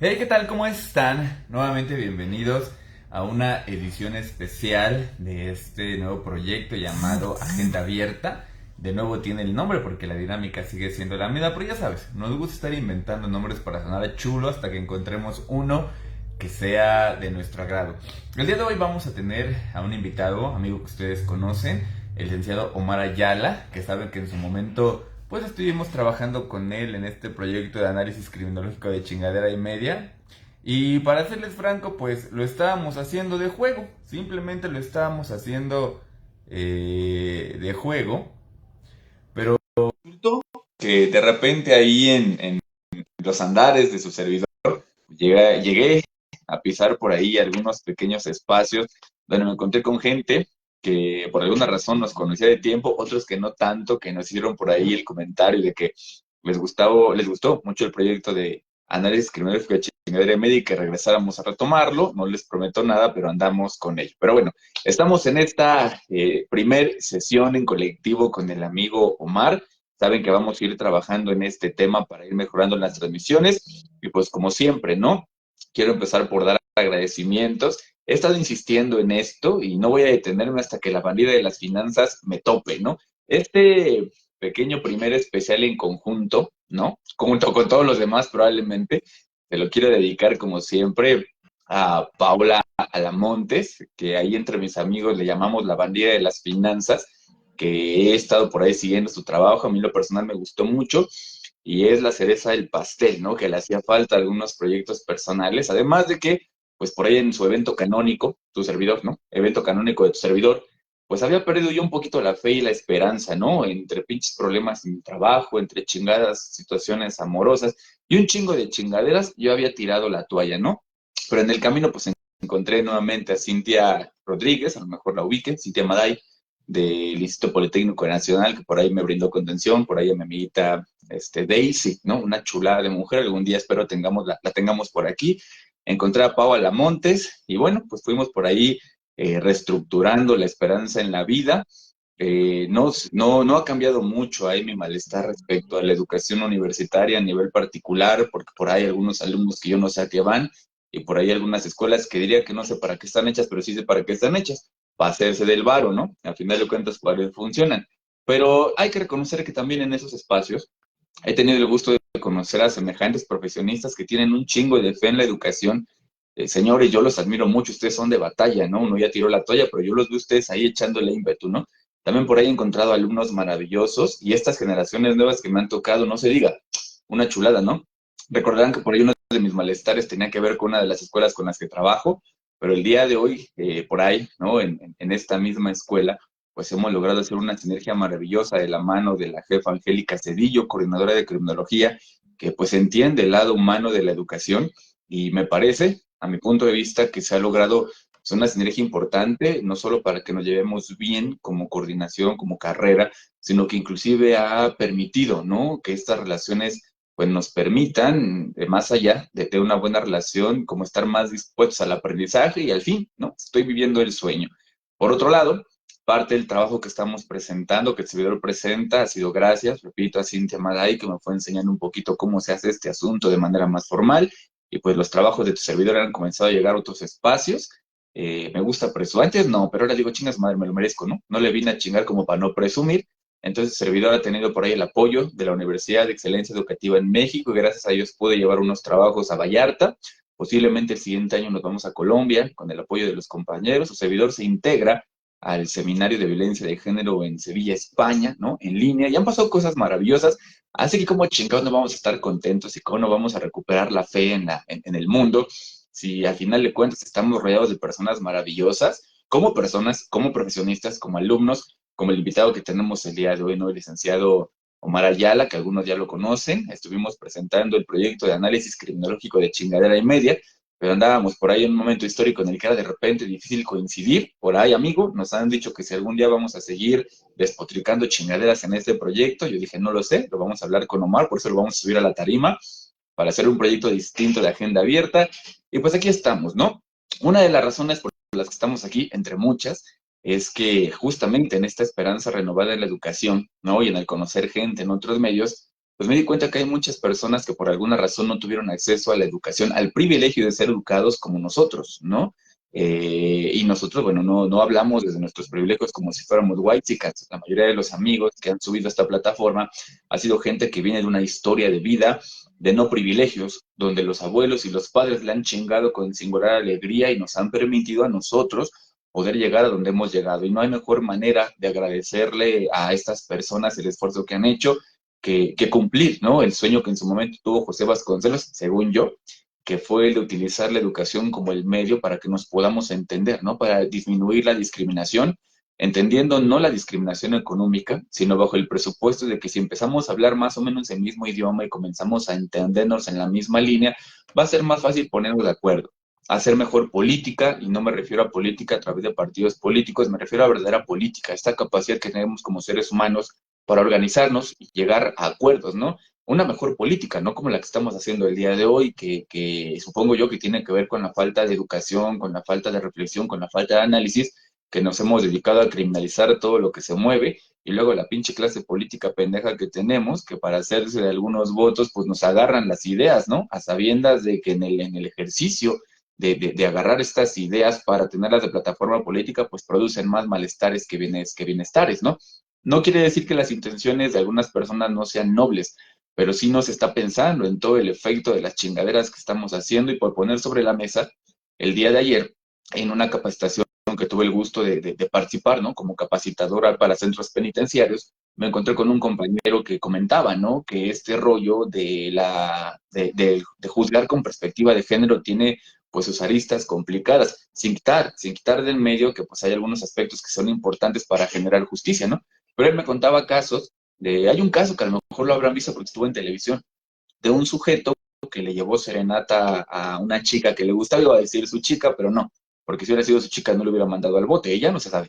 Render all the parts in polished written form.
Hey, ¿qué tal? ¿Cómo están? Nuevamente bienvenidos a una edición especial de este nuevo proyecto llamado Agenda Abierta. De nuevo tiene el nombre porque la dinámica sigue siendo la misma, pero ya sabes, nos gusta estar inventando nombres para sonar chulo hasta que encontremos uno que sea de nuestro agrado. El día de hoy vamos a tener a un invitado, amigo que ustedes conocen, el licenciado Omar Ayala, que saben que en su momento pues estuvimos trabajando con él en este proyecto de análisis criminológico de chingadera y media. Y para serles franco, pues lo estábamos haciendo de juego. Simplemente lo estábamos haciendo de juego. Pero que de repente ahí en los andares de su servidor llegué a pisar por ahí algunos pequeños espacios donde me encontré con gente que por alguna razón nos conocía de tiempo, otros que no tanto, que nos hicieron por ahí el comentario de que les gustó mucho el proyecto de análisis criminológico de chingadera media y que regresáramos a retomarlo. No les prometo nada, pero andamos con ello. Pero bueno, estamos en esta primer sesión en colectivo con el amigo Omar. Saben que vamos a ir trabajando en este tema para ir mejorando las transmisiones. Y pues como siempre, ¿no? Quiero empezar por dar agradecimientos. He estado insistiendo en esto y no voy a detenerme hasta que la bandida de las finanzas me tope, ¿no? Este pequeño primer especial en conjunto, ¿no? Junto con todos los demás probablemente, se lo quiero dedicar como siempre a Paula Alamontes, que ahí entre mis amigos le llamamos la bandida de las finanzas, que he estado por ahí siguiendo su trabajo. A mí lo personal me gustó mucho y es la cereza del pastel, ¿no? Que le hacía falta a algunos proyectos personales, además de que, pues por ahí en su evento canónico, tu servidor, ¿no? Evento canónico de tu servidor, pues había perdido yo un poquito la fe y la esperanza, ¿no? Entre pinches problemas en mi trabajo, entre chingadas situaciones amorosas y un chingo de chingaderas, yo había tirado la toalla, ¿no? Pero en el camino, pues encontré nuevamente a Cintia Rodríguez, a lo mejor la ubique, Cintia Maday, del Instituto Politécnico Nacional, que por ahí me brindó contención, por ahí a mi amiguita Daisy, ¿no? Una chulada de mujer, algún día espero la tengamos por aquí. Encontré a Pau Alamontes y bueno, pues fuimos por ahí reestructurando la esperanza en la vida. No ha cambiado mucho ahí mi malestar respecto a la educación universitaria a nivel particular, porque por ahí hay algunos alumnos que yo no sé a qué van, y por ahí algunas escuelas que diría que no sé para qué están hechas, pero sí sé para qué están hechas, para hacerse del varo, ¿no? Al final de cuentas, para eso funcionan. Pero hay que reconocer que también en esos espacios he tenido el gusto de conocer a semejantes profesionistas que tienen un chingo de fe en la educación. Señores, yo los admiro mucho, ustedes son de batalla, ¿no? Uno ya tiró la toalla, pero yo los veo ustedes ahí echándole ímpetu, ¿no? También por ahí he encontrado alumnos maravillosos y estas generaciones nuevas que me han tocado, no se diga, una chulada, ¿no? Recordarán que por ahí uno de mis malestares tenía que ver con una de las escuelas con las que trabajo, pero el día de hoy, por ahí, ¿no? En esta misma escuela, pues hemos logrado hacer una sinergia maravillosa de la mano de la jefa Angélica Cedillo, coordinadora de criminología, que pues entiende el lado humano de la educación y me parece, a mi punto de vista, que se ha logrado pues, una sinergia importante, no solo para que nos llevemos bien como coordinación, como carrera, sino que inclusive ha permitido, ¿no? Que estas relaciones pues nos permitan, más allá de tener una buena relación, como estar más dispuestos al aprendizaje y al fin, ¿no? Estoy viviendo el sueño. Por otro lado, parte del trabajo que estamos presentando, que el servidor presenta, ha sido gracias, repito, a Cintia Maday, que me fue enseñando un poquito cómo se hace este asunto de manera más formal, y pues los trabajos de tu servidor han comenzado a llegar a otros espacios. Me gusta presumir, antes no, pero ahora digo, chingas madre, me lo merezco, ¿no? No le vine a chingar como para no presumir. Entonces, el servidor ha tenido por ahí el apoyo de la Universidad de Excelencia Educativa en México y gracias a ellos pude llevar unos trabajos a Vallarta. Posiblemente el siguiente año nos vamos a Colombia con el apoyo de los compañeros. Su servidor se integra al Seminario de Violencia de Género en Sevilla, España, ¿no? En línea. Y han pasado cosas maravillosas. Así que como chingados no vamos a estar contentos y cómo no vamos a recuperar la fe en el mundo si al final de cuentas estamos rodeados de personas maravillosas, como profesionistas, como alumnos, como el invitado que tenemos el día de hoy, ¿no? El licenciado Omar Ayala, que algunos ya lo conocen. Estuvimos presentando el proyecto de análisis criminológico de chingadera y media, pero andábamos por ahí en un momento histórico en el que era de repente difícil coincidir. Por ahí, amigo, nos han dicho que si algún día vamos a seguir despotricando chingaderas en este proyecto, yo dije, no lo sé, lo vamos a hablar con Omar, por eso lo vamos a subir a la tarima, para hacer un proyecto distinto de agenda abierta. Y pues aquí estamos, ¿no? Una de las razones por las que estamos aquí, entre muchas, es que justamente en esta esperanza renovada en la educación, ¿no? Y en el conocer gente en otros medios, pues me di cuenta que hay muchas personas que por alguna razón no tuvieron acceso a la educación, al privilegio de ser educados como nosotros, ¿no? Y nosotros, bueno, no hablamos desde nuestros privilegios como si fuéramos whitexicans. La mayoría de los amigos que han subido a esta plataforma ha sido gente que viene de una historia de vida de no privilegios, donde los abuelos y los padres le han chingado con singular alegría y nos han permitido a nosotros poder llegar a donde hemos llegado. Y no hay mejor manera de agradecerle a estas personas el esfuerzo que han hecho que cumplir, ¿no? El sueño que en su momento tuvo José Vasconcelos, según yo, que fue el de utilizar la educación como el medio para que nos podamos entender, ¿no? Para disminuir la discriminación, entendiendo no la discriminación económica, sino bajo el presupuesto de que si empezamos a hablar más o menos el mismo idioma y comenzamos a entendernos en la misma línea, va a ser más fácil ponernos de acuerdo, hacer mejor política, y no me refiero a política a través de partidos políticos, me refiero a verdadera política, esta capacidad que tenemos como seres humanos para organizarnos y llegar a acuerdos, ¿no? Una mejor política, no como la que estamos haciendo el día de hoy, que supongo yo que tiene que ver con la falta de educación, con la falta de reflexión, con la falta de análisis, que nos hemos dedicado a criminalizar todo lo que se mueve, y luego la pinche clase política pendeja que tenemos, que para hacerse de algunos votos, pues nos agarran las ideas, ¿no? A sabiendas de que en el ejercicio de agarrar estas ideas para tenerlas de plataforma política, pues producen más malestares que bienestares, ¿no? No quiere decir que las intenciones de algunas personas no sean nobles, pero sí nos está pensando en todo el efecto de las chingaderas que estamos haciendo. Y por poner sobre la mesa, el día de ayer, en una capacitación que tuve el gusto de participar, ¿no? Como capacitadora para centros penitenciarios, me encontré con un compañero que comentaba, ¿no? Que este rollo de juzgar con perspectiva de género tiene pues sus aristas complicadas, sin quitar del medio que pues hay algunos aspectos que son importantes para generar justicia, ¿no? Pero él me contaba casos hay un caso que a lo mejor lo habrán visto porque estuvo en televisión, de un sujeto que le llevó serenata a una chica que le gustaba, iba a decir su chica, pero no, porque si hubiera sido su chica no le hubiera mandado al bote, ella no se sabe.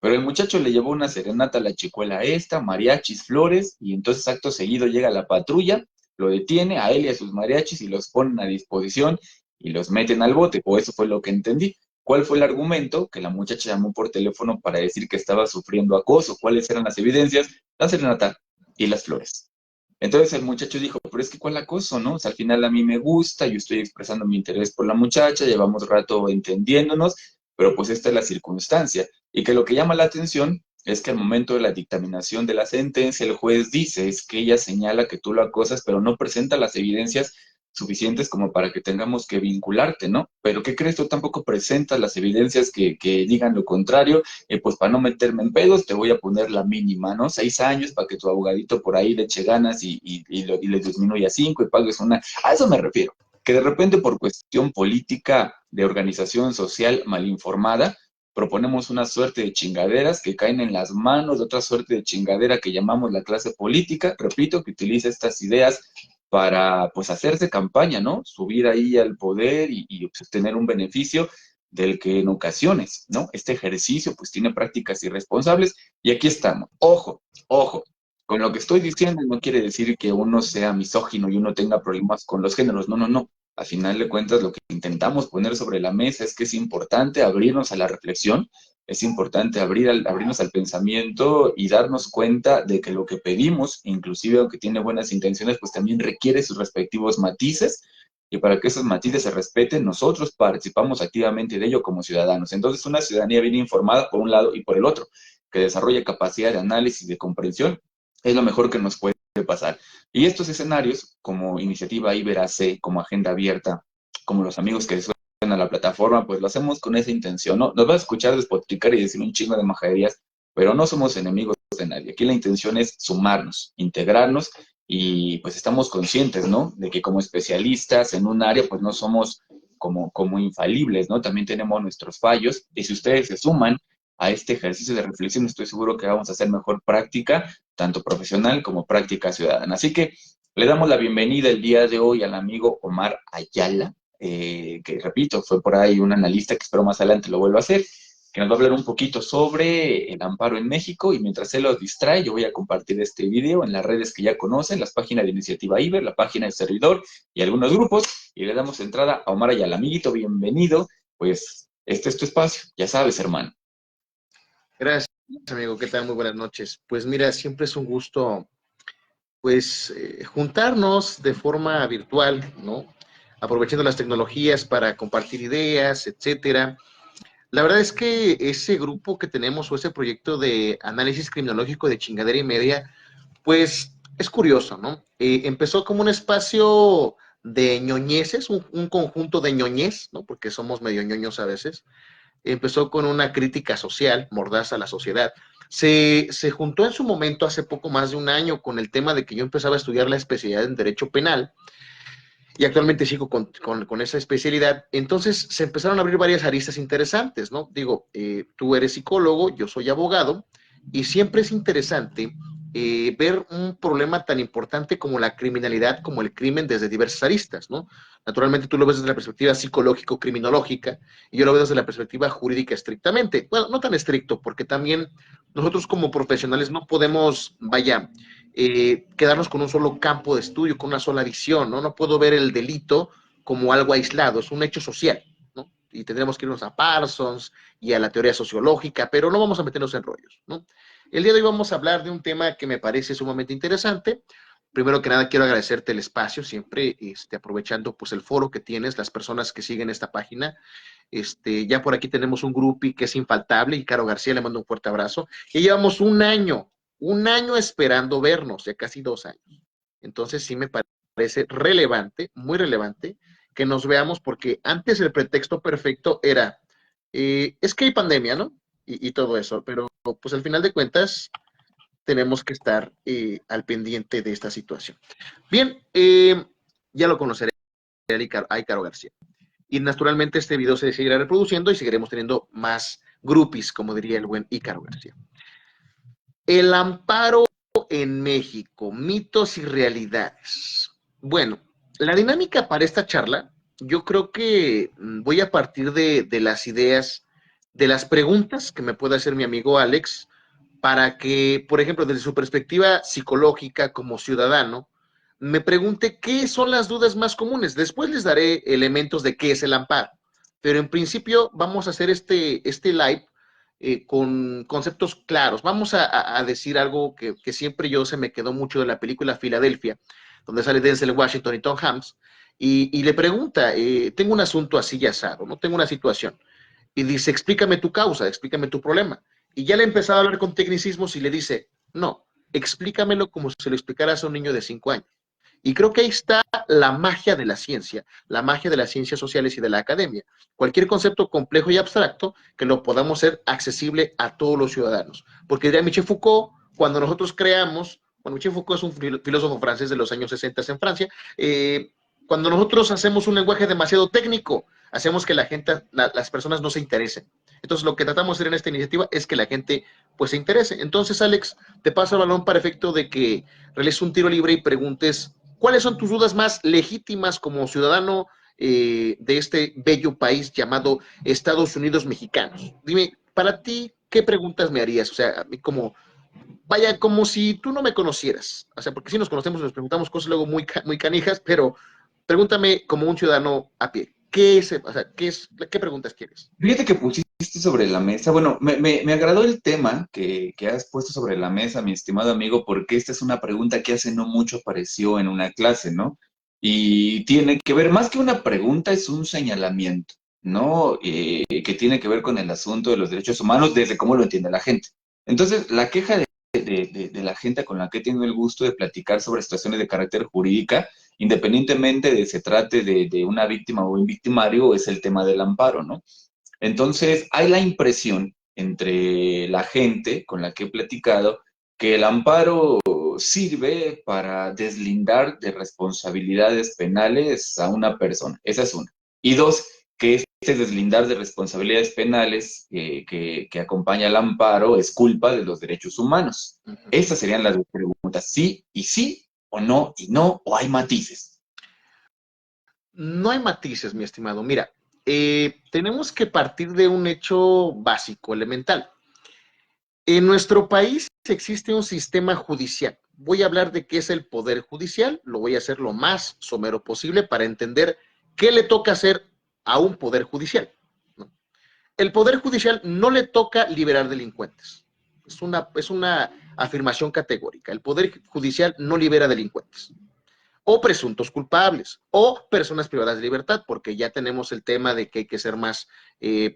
Pero el muchacho le llevó una serenata a la chicuela esta, mariachis, flores, y entonces acto seguido llega la patrulla, lo detiene a él y a sus mariachis y los ponen a disposición y los meten al bote, o eso fue lo que entendí. ¿Cuál fue el argumento? Que la muchacha llamó por teléfono para decir que estaba sufriendo acoso. ¿Cuáles eran las evidencias? La serenata y las flores. Entonces el muchacho dijo, pero es que ¿cuál acoso, no? O sea, al final a mí me gusta, yo estoy expresando mi interés por la muchacha, llevamos rato entendiéndonos, pero pues esta es la circunstancia. Y que lo que llama la atención es que al momento de la dictaminación de la sentencia, el juez dice, es que ella señala que tú lo acosas, pero no presenta las evidencias suficientes como para que tengamos que vincularte, ¿no? Pero ¿qué crees? Tú tampoco presentas las evidencias que digan lo contrario, pues para no meterme en pedos, te voy a poner la mínima, ¿no? 6 años para que tu abogadito por ahí le eche ganas y le disminuya 5 y pagues una. A eso me refiero. Que de repente por cuestión política de organización social mal informada, proponemos una suerte de chingaderas que caen en las manos de otra suerte de chingadera que llamamos la clase política, repito, que utiliza estas ideas para pues hacerse campaña, ¿no? Subir ahí al poder y obtener un beneficio del que en ocasiones, ¿no? Este ejercicio pues tiene prácticas irresponsables y aquí estamos. Ojo, ojo, con lo que estoy diciendo no quiere decir que uno sea misógino y uno tenga problemas con los géneros, no, no, no. A final de cuentas lo que intentamos poner sobre la mesa es que es importante abrirnos a la reflexión, es importante abrirnos al pensamiento y darnos cuenta de que lo que pedimos, inclusive aunque tiene buenas intenciones, pues también requiere sus respectivos matices, y para que esos matices se respeten, nosotros participamos activamente de ello como ciudadanos. Entonces, una ciudadanía bien informada por un lado y por el otro, que desarrolle capacidad de análisis y de comprensión, es lo mejor que nos puede pasar. Y estos escenarios, como Iniciativa Ibera C, como Agenda Abierta, como los amigos que suenan a la plataforma, pues lo hacemos con esa intención, ¿no? Nos va a escuchar despotricar y decir un chingo de majaderías, pero no somos enemigos de nadie. Aquí la intención es sumarnos, integrarnos, y pues estamos conscientes, ¿no? De que como especialistas en un área, pues no somos como infalibles, ¿no? También tenemos nuestros fallos, y si ustedes se suman a este ejercicio de reflexión, estoy seguro que vamos a hacer mejor práctica, tanto profesional como práctica ciudadana. Así que le damos la bienvenida el día de hoy al amigo Omar Ayala, que repito, fue por ahí un analista que espero más adelante lo vuelva a hacer, que nos va a hablar un poquito sobre el amparo en México, y mientras él los distrae, yo voy a compartir este video en las redes que ya conocen, las páginas de Iniciativa Iber, la página del servidor y algunos grupos, y le damos entrada a Omar Ayala. Amiguito, bienvenido, pues este es tu espacio, ya sabes, hermano. Gracias, amigo. ¿Qué tal? Muy buenas noches. Pues mira, siempre es un gusto pues juntarnos de forma virtual, ¿no? Aprovechando las tecnologías para compartir ideas, etcétera. La verdad es que ese grupo que tenemos o ese proyecto de análisis criminológico de chingadera y media, pues es curioso, ¿no? Empezó como un espacio de ñoñeces, un conjunto de ñoñez, ¿no? Porque somos medio ñoños a veces. Empezó con una crítica social, mordaz a la sociedad. Se juntó en su momento hace poco más de un año con el tema de que yo empezaba a estudiar la especialidad en Derecho Penal y actualmente sigo con esa especialidad. Entonces se empezaron a abrir varias aristas interesantes, ¿no? Digo, tú eres psicólogo, yo soy abogado, y siempre es interesante ver un problema tan importante como la criminalidad, como el crimen desde diversas aristas, ¿no? Naturalmente tú lo ves desde la perspectiva psicológico-criminológica y yo lo veo desde la perspectiva jurídica estrictamente. Bueno, no tan estricto, porque también nosotros como profesionales no podemos, vaya, quedarnos con un solo campo de estudio, con una sola visión, ¿no? No puedo ver el delito como algo aislado, es un hecho social, ¿no? Y tendremos que irnos a Parsons y a la teoría sociológica, pero no vamos a meternos en rollos, ¿no? El día de hoy vamos a hablar de un tema que me parece sumamente interesante. Primero que nada, quiero agradecerte el espacio, siempre aprovechando pues el foro que tienes, las personas que siguen esta página. Ya por aquí tenemos un grupi que es infaltable y Caro García, le mando un fuerte abrazo. Y llevamos un año esperando vernos, ya casi 2 años. Entonces sí me parece relevante, muy relevante, que nos veamos porque antes el pretexto perfecto era, es que hay pandemia, ¿no? Y todo eso, pero pues al final de cuentas tenemos que estar al pendiente de esta situación. Bien, ya lo conoceré, a Caro García. Y naturalmente este video se seguirá reproduciendo y seguiremos teniendo más groupies, como diría el buen Ícaro García. El amparo en México, mitos y realidades. Bueno, la dinámica para esta charla, yo creo que voy a partir de las ideas, de las preguntas que me puede hacer mi amigo Alex, para que, por ejemplo, desde su perspectiva psicológica como ciudadano, me pregunte qué son las dudas más comunes. Después les daré elementos de qué es el amparo, pero en principio vamos a hacer este live con conceptos claros. Vamos a decir algo que siempre yo se me quedó mucho de la película Filadelfia, donde sale Denzel Washington y Tom Hanks, y le pregunta, tengo un asunto así y asado, ¿no? Tengo una situación. Y dice, explícame tu causa, explícame tu problema. Y ya le empezaba a hablar con tecnicismos y le dice, no, explícamelo como si se lo explicaras a un niño de 5 años. Y creo que ahí está la magia de la magia de las ciencias sociales y de la academia. Cualquier concepto complejo y abstracto que lo podamos hacer accesible a todos los ciudadanos. Porque diría Michel Foucault, cuando nosotros creamos, bueno, Michel Foucault es un filósofo francés de los años 60 en Francia, cuando nosotros hacemos un lenguaje demasiado técnico, hacemos que las personas no se interesen. Entonces, lo que tratamos de hacer en esta iniciativa es que la gente pues se interese. Entonces, Alex, te paso el balón para efecto de que realices un tiro libre y preguntes cuáles son tus dudas más legítimas como ciudadano de este bello país llamado Estados Unidos Mexicanos. Dime, para ti, ¿qué preguntas me harías? O sea, a mí como, vaya, como si tú no me conocieras. O sea, porque sí nos conocemos, nos preguntamos cosas luego muy canijas, pero pregúntame como un ciudadano a pie. ¿Qué es, o sea, qué preguntas quieres? Fíjate que pusiste sobre la mesa, bueno, me agradó el tema que has puesto sobre la mesa, mi estimado amigo, porque esta es una pregunta que hace no mucho apareció en una clase, ¿no? Y tiene que ver, más que una pregunta, es un señalamiento, ¿no? Que tiene que ver con el asunto de los derechos humanos desde cómo lo entiende la gente. Entonces, la queja de la gente con la que he tenido el gusto de platicar sobre situaciones de carácter jurídica, independientemente de se trate de una víctima o un victimario, es el tema del amparo, ¿no? Entonces, hay la impresión entre la gente con la que he platicado que el amparo sirve para deslindar de responsabilidades penales a una persona. Esa es una. Y dos, que este deslindar de responsabilidades penales que acompaña al amparo es culpa de los derechos humanos. Estas serían las dos preguntas. Sí, o no, y no, o hay matices. No hay matices, mi estimado. Mira, tenemos que partir de un hecho básico, elemental. En nuestro país existe un sistema judicial. Voy a hablar de qué es el poder judicial, lo voy a hacer lo más somero posible para entender qué le toca hacer a un poder judicial. El poder judicial no le toca liberar delincuentes. Es una afirmación categórica. El Poder Judicial no libera delincuentes, o presuntos culpables, o personas privadas de libertad, porque ya tenemos el tema de que hay que ser más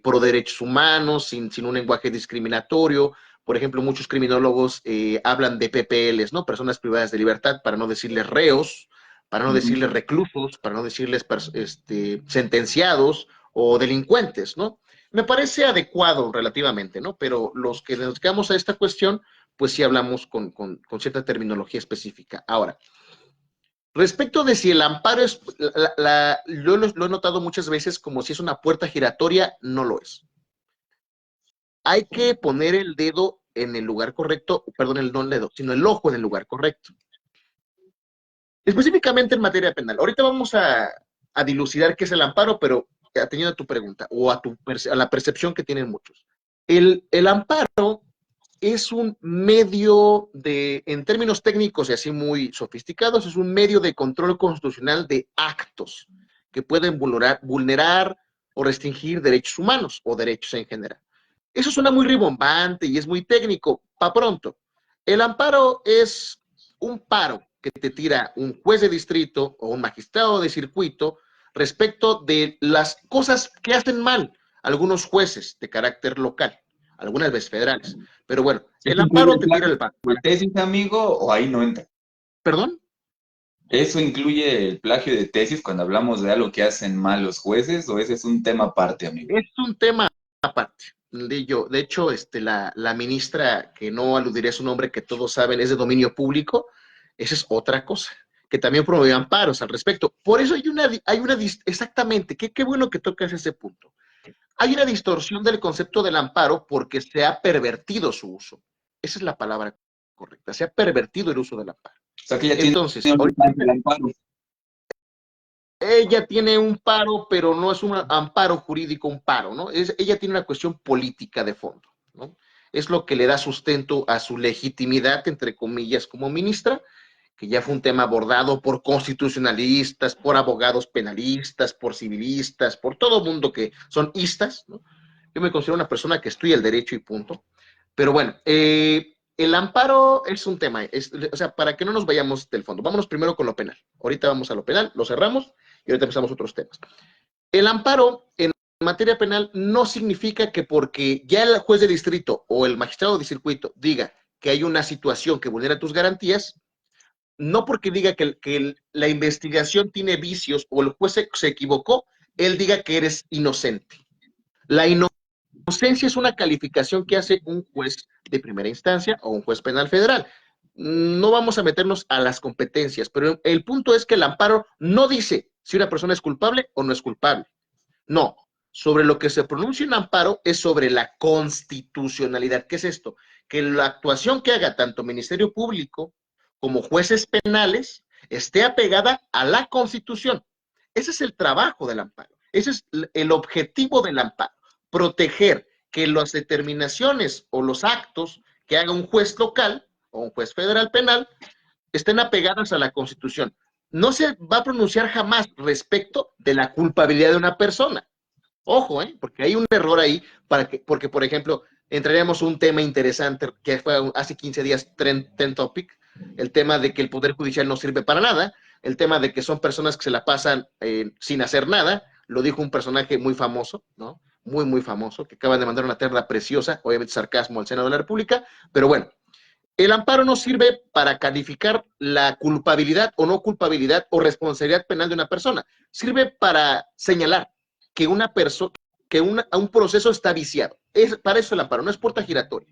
pro derechos humanos, sin un lenguaje discriminatorio. Por ejemplo, muchos criminólogos hablan de PPLs, ¿no? Personas privadas de libertad, para no decirles reos, para no decirles reclusos, para no decirles sentenciados o delincuentes, ¿no? Me parece adecuado relativamente, ¿no? Pero los que nos dedicamos a esta cuestión, pues sí hablamos con cierta terminología específica. Ahora, respecto de si el amparo es, yo lo he notado muchas veces como si es una puerta giratoria, no lo es. Hay que poner el dedo en el lugar correcto, perdón, no el dedo, sino el ojo en el lugar correcto. Específicamente en materia penal. Ahorita vamos a dilucidar qué es el amparo, pero atendiendo a tu pregunta o a la percepción que tienen muchos. El amparo es un medio en términos técnicos y así muy sofisticados, es un medio de control constitucional de actos que pueden vulnerar o restringir derechos humanos o derechos en general. Eso suena muy ribombante y es muy técnico. Pa' pronto, el amparo es un paro que te tira un juez de distrito o un magistrado de circuito respecto de las cosas que hacen mal algunos jueces de carácter local, algunas veces federales. Pero bueno, el amparo te tira el paro. ¿De tesis, amigo, o ahí no entra? ¿Perdón? ¿Eso incluye el plagio de tesis cuando hablamos de algo que hacen mal los jueces, o ese es un tema aparte, amigo? Es un tema aparte. De hecho, la ministra, que no aludiré a su nombre, que todos saben, es de dominio público, esa es otra cosa, que también promueve amparos al respecto. Por eso exactamente, qué bueno que tocas ese punto. Hay una distorsión del concepto del amparo porque se ha pervertido su uso. Esa es la palabra correcta, se ha pervertido el uso del amparo. O sea que ya Entonces, tiene ahorita el amparo. ella tiene un paro, pero no es un amparo jurídico, un paro, ¿no? Ella tiene una cuestión política de fondo, ¿no? Es lo que le da sustento a su legitimidad, entre comillas, como ministra, que ya fue un tema abordado por constitucionalistas, por abogados penalistas, por civilistas, por todo mundo que son istas, ¿no? Yo me considero una persona que estudia el derecho y punto. Pero bueno, el amparo es un tema, o sea, para que no nos vayamos del fondo, vámonos primero con lo penal. Ahorita vamos a lo penal, lo cerramos y ahorita empezamos otros temas. El amparo en materia penal no significa que porque ya el juez de distrito o el magistrado de circuito diga que hay una situación que vulnera tus garantías, no porque diga que la investigación tiene vicios o el juez se equivocó, él diga que eres inocente. La inocencia es una calificación que hace un juez de primera instancia o un juez penal federal. No vamos a meternos a las competencias, pero el punto es que el amparo no dice si una persona es culpable o no es culpable. No, sobre lo que se pronuncia un amparo es sobre la constitucionalidad. ¿Qué es esto? Que la actuación que haga tanto Ministerio Público como jueces penales esté apegada a la Constitución. Ese es el trabajo del amparo. Ese es el objetivo del amparo. Proteger que las determinaciones o los actos que haga un juez local o un juez federal penal estén apegadas a la Constitución. No se va a pronunciar jamás respecto de la culpabilidad de una persona. Ojo, porque hay un error ahí, porque, por ejemplo, entraríamos un tema interesante que fue hace 15 días trend topic, el tema de que el Poder Judicial no sirve para nada, el tema de que son personas que se la pasan sin hacer nada, lo dijo un personaje muy famoso, ¿no? Muy, muy famoso, que acaba de mandar una terna preciosa, obviamente sarcasmo al Senado de la República, pero bueno, el amparo no sirve para calificar la culpabilidad o no culpabilidad o responsabilidad penal de una persona. Sirve para señalar que una persona, que un proceso está viciado. Para eso el amparo, no es puerta giratoria.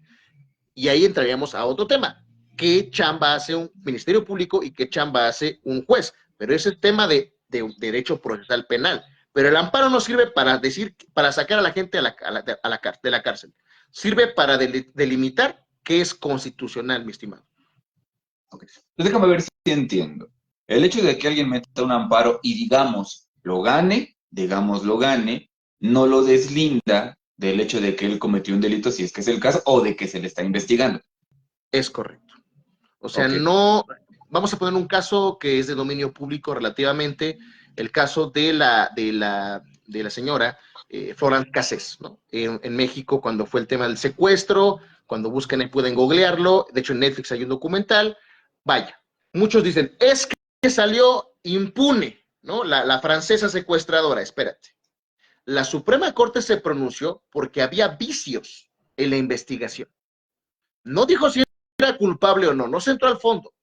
Y ahí entraríamos a otro tema. ¿Qué chamba hace un Ministerio Público y qué chamba hace un juez? Pero ese es el tema de derecho procesal penal. Pero el amparo no sirve para sacar a la gente de la cárcel. Sirve para delimitar qué es constitucional, mi estimado. Okay. Entonces déjame ver si entiendo. El hecho de que alguien meta un amparo y digamos lo gane, no lo deslinda del hecho de que él cometió un delito, si es que es el caso, o de que se le está investigando. Es correcto. O sea, no, vamos a poner un caso que es de dominio público relativamente, el caso de la señora Florence Cassés, ¿no? En México, cuando fue el tema del secuestro, Cuando busquen ahí pueden googlearlo. De hecho, en Netflix hay un documental. Vaya, muchos dicen, es que salió impune, ¿no? La francesa secuestradora, espérate. La Suprema Corte se pronunció porque había vicios en la investigación. No dijo si era culpable o no, no se entró al fondo.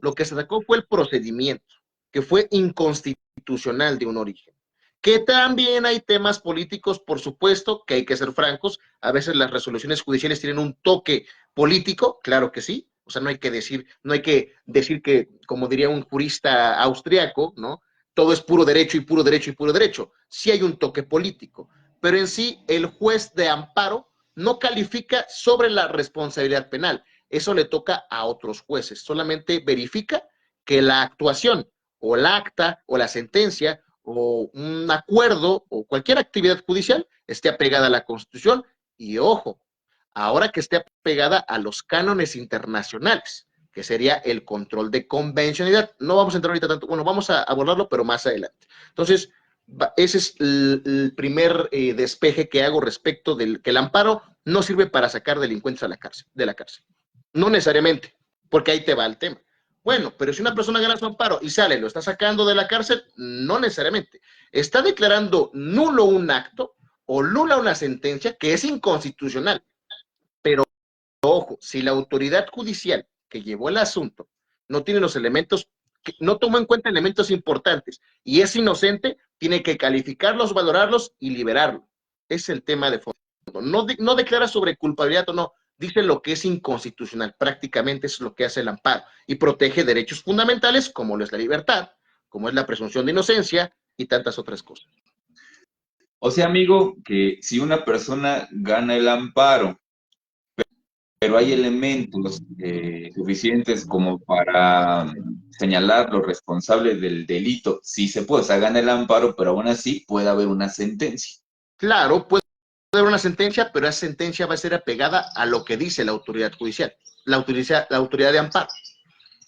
Lo que se sacó fue el procedimiento, que fue inconstitucional de un origen. Que también hay temas políticos, por supuesto, que hay que ser francos. A veces las resoluciones judiciales tienen un toque político, claro que sí. O sea, no hay que decir que, como diría un jurista austriaco, ¿no? Todo es puro derecho y puro derecho y puro derecho. Sí hay un toque político, pero en sí el juez de amparo no califica sobre la responsabilidad penal. Eso le toca a otros jueces. Solamente verifica que la actuación o el acta o la sentencia o un acuerdo o cualquier actividad judicial esté apegada a la Constitución y, ojo, ahora que esté apegada a los cánones internacionales, que sería el control de convencionalidad. No vamos a entrar ahorita tanto, bueno, vamos a abordarlo, pero más adelante. Entonces, ese es el primer despeje que hago respecto del que el amparo no sirve para sacar delincuentes de la cárcel. No necesariamente, porque ahí te va el tema. Bueno, pero si una persona gana su amparo y sale, lo está sacando de la cárcel, no necesariamente. Está declarando nulo un acto o nula una sentencia que es inconstitucional. Pero, ojo, si la autoridad judicial que llevó el asunto no tiene los elementos, no tomó en cuenta elementos importantes y es inocente, tiene que calificarlos, valorarlos y liberarlo. Es el tema de fondo. No declara sobre culpabilidad o no, dice lo que es inconstitucional. Prácticamente eso es lo que hace el amparo y protege derechos fundamentales como lo es la libertad, como es la presunción de inocencia y tantas otras cosas. O sea, amigo, que si una persona gana el amparo, pero hay elementos suficientes como para señalar los responsables del delito, sí se puede, o sea, gana el amparo, pero aún así puede haber una sentencia. Claro, puede haber una sentencia, pero esa sentencia va a ser apegada a lo que dice la autoridad judicial, la autoridad de amparo.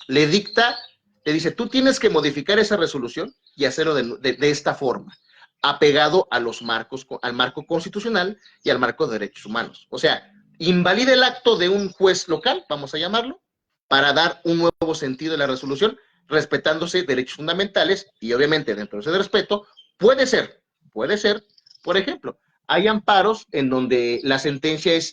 Le dicta, le dice, tú tienes que modificar esa resolución y hacerlo de esta forma, apegado a los marcos, al marco constitucional y al marco de derechos humanos. O sea, invalida el acto de un juez local, vamos a llamarlo, para dar un nuevo sentido a la resolución, respetándose derechos fundamentales y obviamente dentro de ese respeto, puede ser, por ejemplo, hay amparos en donde la sentencia es,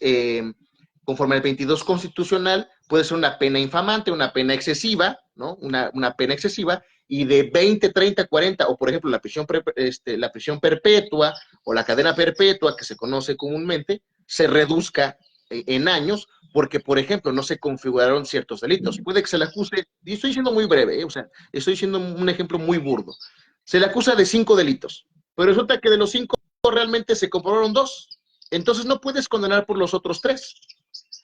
conforme al 22 constitucional, puede ser una pena infamante, una pena excesiva, ¿no? Una pena excesiva, y de 20, 30, 40, o por ejemplo la prisión perpetua o la cadena perpetua, que se conoce comúnmente, se reduzca en años, porque, por ejemplo, no se configuraron ciertos delitos. Puede que se le acuse, y estoy siendo muy breve, o sea, estoy siendo un ejemplo muy burdo. Se le acusa de 5 delitos, pero resulta que de los 5 realmente se comprobaron 2. Entonces no puedes condenar por los otros 3.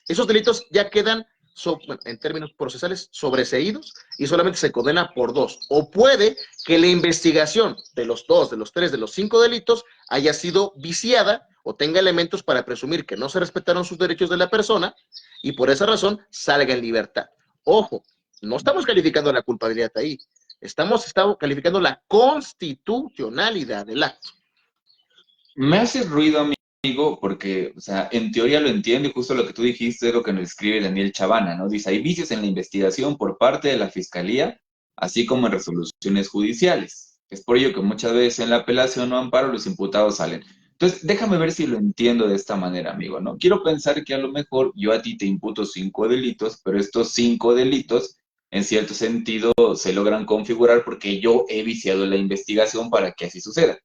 Esos delitos ya quedan, bueno, en términos procesales, sobreseídos y solamente se condena por 2. O puede que la investigación de los 2, de los 3, de los 5 delitos haya sido viciada o tenga elementos para presumir que no se respetaron sus derechos de la persona y por esa razón salga en libertad. Ojo, no estamos calificando la culpabilidad ahí, estamos calificando la constitucionalidad del acto. Me hace ruido, amigo, porque, o sea, en teoría lo entiendo y justo lo que tú dijiste es lo que nos escribe Daniel Chavana, ¿no? Dice, hay vicios en la investigación por parte de la Fiscalía, así como en resoluciones judiciales. Es por ello que muchas veces en la apelación o amparo los imputados salen. Entonces, déjame ver si lo entiendo de esta manera, amigo, ¿no? Quiero pensar que a lo mejor yo a ti te imputo 5 delitos, pero estos 5 delitos, en cierto sentido, se logran configurar porque yo he viciado la investigación para que así suceda.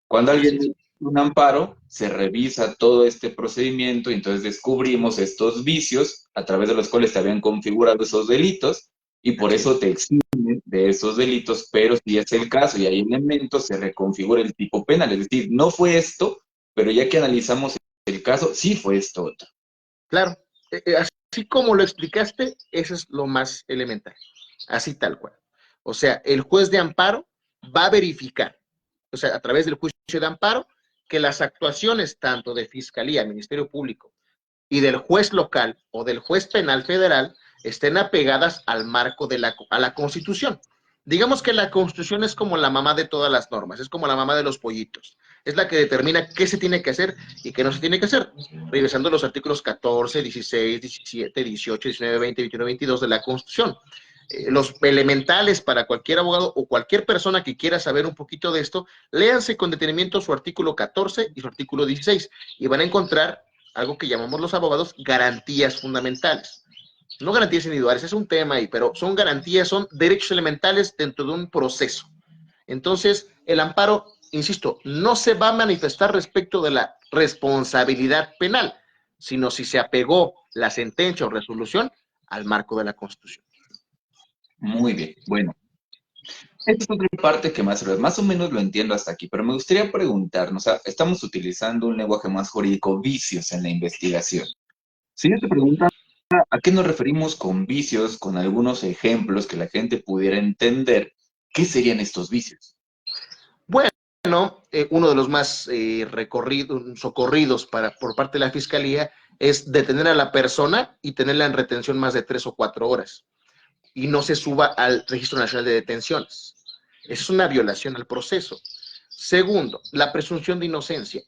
Cuando alguien un amparo, se revisa todo este procedimiento y entonces descubrimos estos vicios a través de los cuales se habían configurado esos delitos y por eso te eximen de esos delitos, pero si es el caso y hay elementos, se reconfigura el tipo penal. Es decir, no fue esto, pero ya que analizamos el caso, sí fue esto otro. Claro, así como lo explicaste, eso es lo más elemental, así tal cual. O sea, el juez de amparo va a verificar, o sea, a través del juicio de amparo, que las actuaciones tanto de Fiscalía, Ministerio Público y del juez local o del juez penal federal estén apegadas al marco de a la Constitución. Digamos que la Constitución es como la mamá de todas las normas, es como la mamá de los pollitos. es la que determina qué se tiene que hacer y qué no se tiene que hacer, revisando los artículos 14, 16, 17, 18, 19, 20, 21, 22 de la Constitución. Los elementales para cualquier abogado o cualquier persona que quiera saber un poquito de esto, léanse con detenimiento su artículo 14 y su artículo 16 y van a encontrar algo que llamamos los abogados garantías fundamentales. No garantías individuales, es un tema ahí, pero son garantías, son derechos elementales dentro de un proceso. Entonces, el amparo, insisto, no se va a manifestar respecto de la responsabilidad penal, sino si se apegó la sentencia o resolución al marco de la Constitución. Muy bien, bueno. Esta es otra parte que más o menos lo entiendo hasta aquí, pero me gustaría preguntarnos, estamos utilizando un lenguaje más jurídico, vicios en la investigación. Si yo te pregunto, ¿a qué nos referimos con vicios, con algunos ejemplos que la gente pudiera entender? ¿Qué serían estos vicios? Bueno, uno de los más socorridos por parte de la Fiscalía es detener a la persona y tenerla en retención más de 3 o 4 horas y no se suba al Registro Nacional de Detenciones. Es una violación al proceso. Segundo, la presunción de inocencia.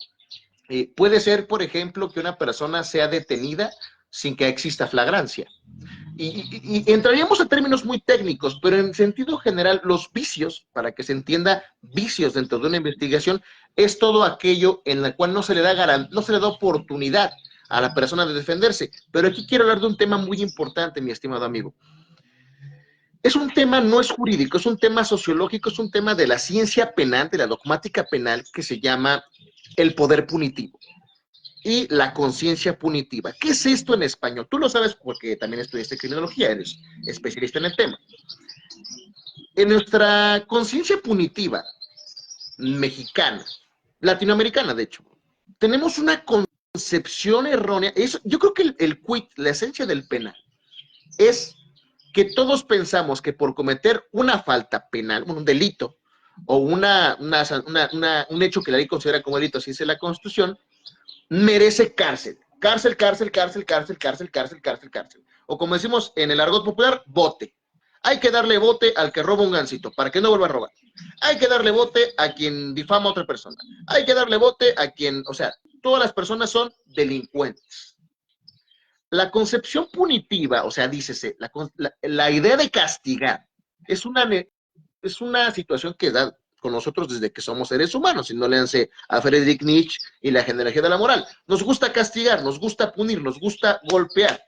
Puede ser, por ejemplo, que una persona sea detenida sin que exista flagrancia. Y entraríamos a términos muy técnicos, pero en sentido general, los vicios, para que se entienda vicios dentro de una investigación, es todo aquello en la cual no se le da oportunidad a la persona de defenderse. Pero aquí quiero hablar de un tema muy importante, mi estimado amigo. Es un tema, no es jurídico, es un tema sociológico, es un tema de la ciencia penal, de la dogmática penal, que se llama el poder punitivo y la conciencia punitiva. ¿Qué es esto en español? Tú lo sabes porque también estudiaste criminología, eres especialista en el tema. En nuestra conciencia punitiva mexicana, latinoamericana de hecho, tenemos una concepción errónea. Yo creo que el quid, la esencia del penal, es que todos pensamos que por cometer una falta penal, un delito, o un hecho que la ley considera como delito, así dice la Constitución, merece cárcel. Cárcel, cárcel, cárcel, cárcel, cárcel, cárcel, cárcel, cárcel. O como decimos en el argot popular, bote. Hay que darle bote al que roba un gansito para que no vuelva a robar. Hay que darle bote a quien difama a otra persona. Hay que darle bote a quien, o sea, todas las personas son delincuentes. La concepción punitiva, o sea, dícese, la idea de castigar es una situación que da con nosotros desde que somos seres humanos, si no léanse a Friedrich Nietzsche y la genealogía de la moral. Nos gusta castigar, nos gusta punir, nos gusta golpear,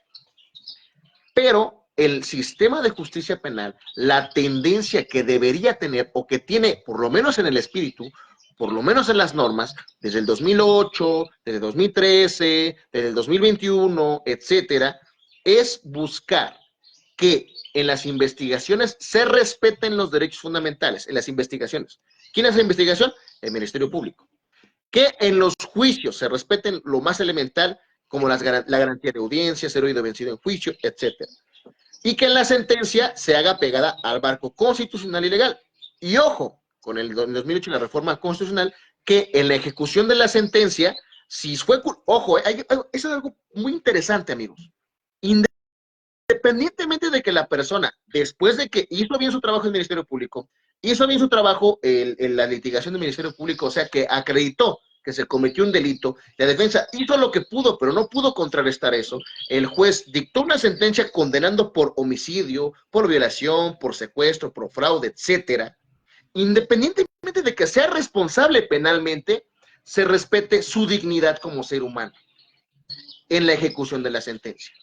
pero el sistema de justicia penal, la tendencia que debería tener o que tiene, por lo menos en el espíritu, por lo menos en las normas, desde el 2008, desde el 2013, desde el 2021, etcétera, es buscar que en las investigaciones se respeten los derechos fundamentales, en las investigaciones. ¿Quién hace la investigación? El Ministerio Público. Que en los juicios se respeten lo más elemental, como la garantía de audiencia, ser oído vencido en juicio, etcétera. Y que en la sentencia se haga pegada al marco constitucional y legal. Y ojo, con el 2008 la reforma constitucional, que en la ejecución de la sentencia, si fue, ojo, eso es algo muy interesante, amigos. Independientemente de que la persona, después de que hizo bien su trabajo en el Ministerio Público, hizo bien su trabajo en la litigación del Ministerio Público, o sea, que acreditó que se cometió un delito, la defensa hizo lo que pudo, pero no pudo contrarrestar eso, el juez dictó una sentencia condenando por homicidio, por violación, por secuestro, por fraude, etcétera. Independientemente de que sea responsable penalmente, se respete su dignidad como ser humano en la ejecución de la sentencia.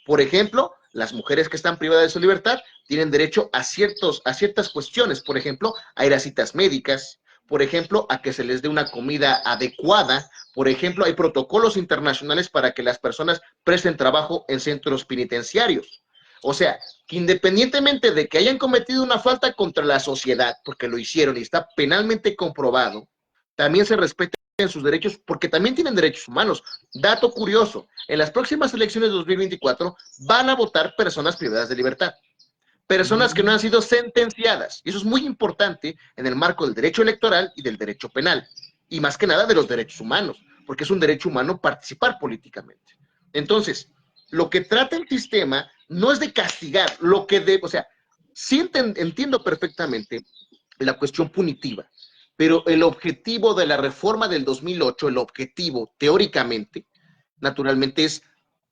Por ejemplo, las mujeres que están privadas de su libertad tienen derecho a ciertas cuestiones, por ejemplo, a ir a citas médicas, por ejemplo, a que se les dé una comida adecuada, por ejemplo, hay protocolos internacionales para que las personas presten trabajo en centros penitenciarios. O sea, que independientemente de que hayan cometido una falta contra la sociedad, porque lo hicieron y está penalmente comprobado, también se respeten sus derechos, porque también tienen derechos humanos. Dato curioso, en las próximas elecciones de 2024 van a votar personas privadas de libertad, personas que no han sido sentenciadas, y eso es muy importante en el marco del derecho electoral y del derecho penal, y más que nada de los derechos humanos, porque es un derecho humano participar políticamente. Entonces, lo que trata el sistema no es de castigar, o sea, sí entiendo perfectamente la cuestión punitiva, pero el objetivo de la reforma del 2008, el objetivo, teóricamente, naturalmente, es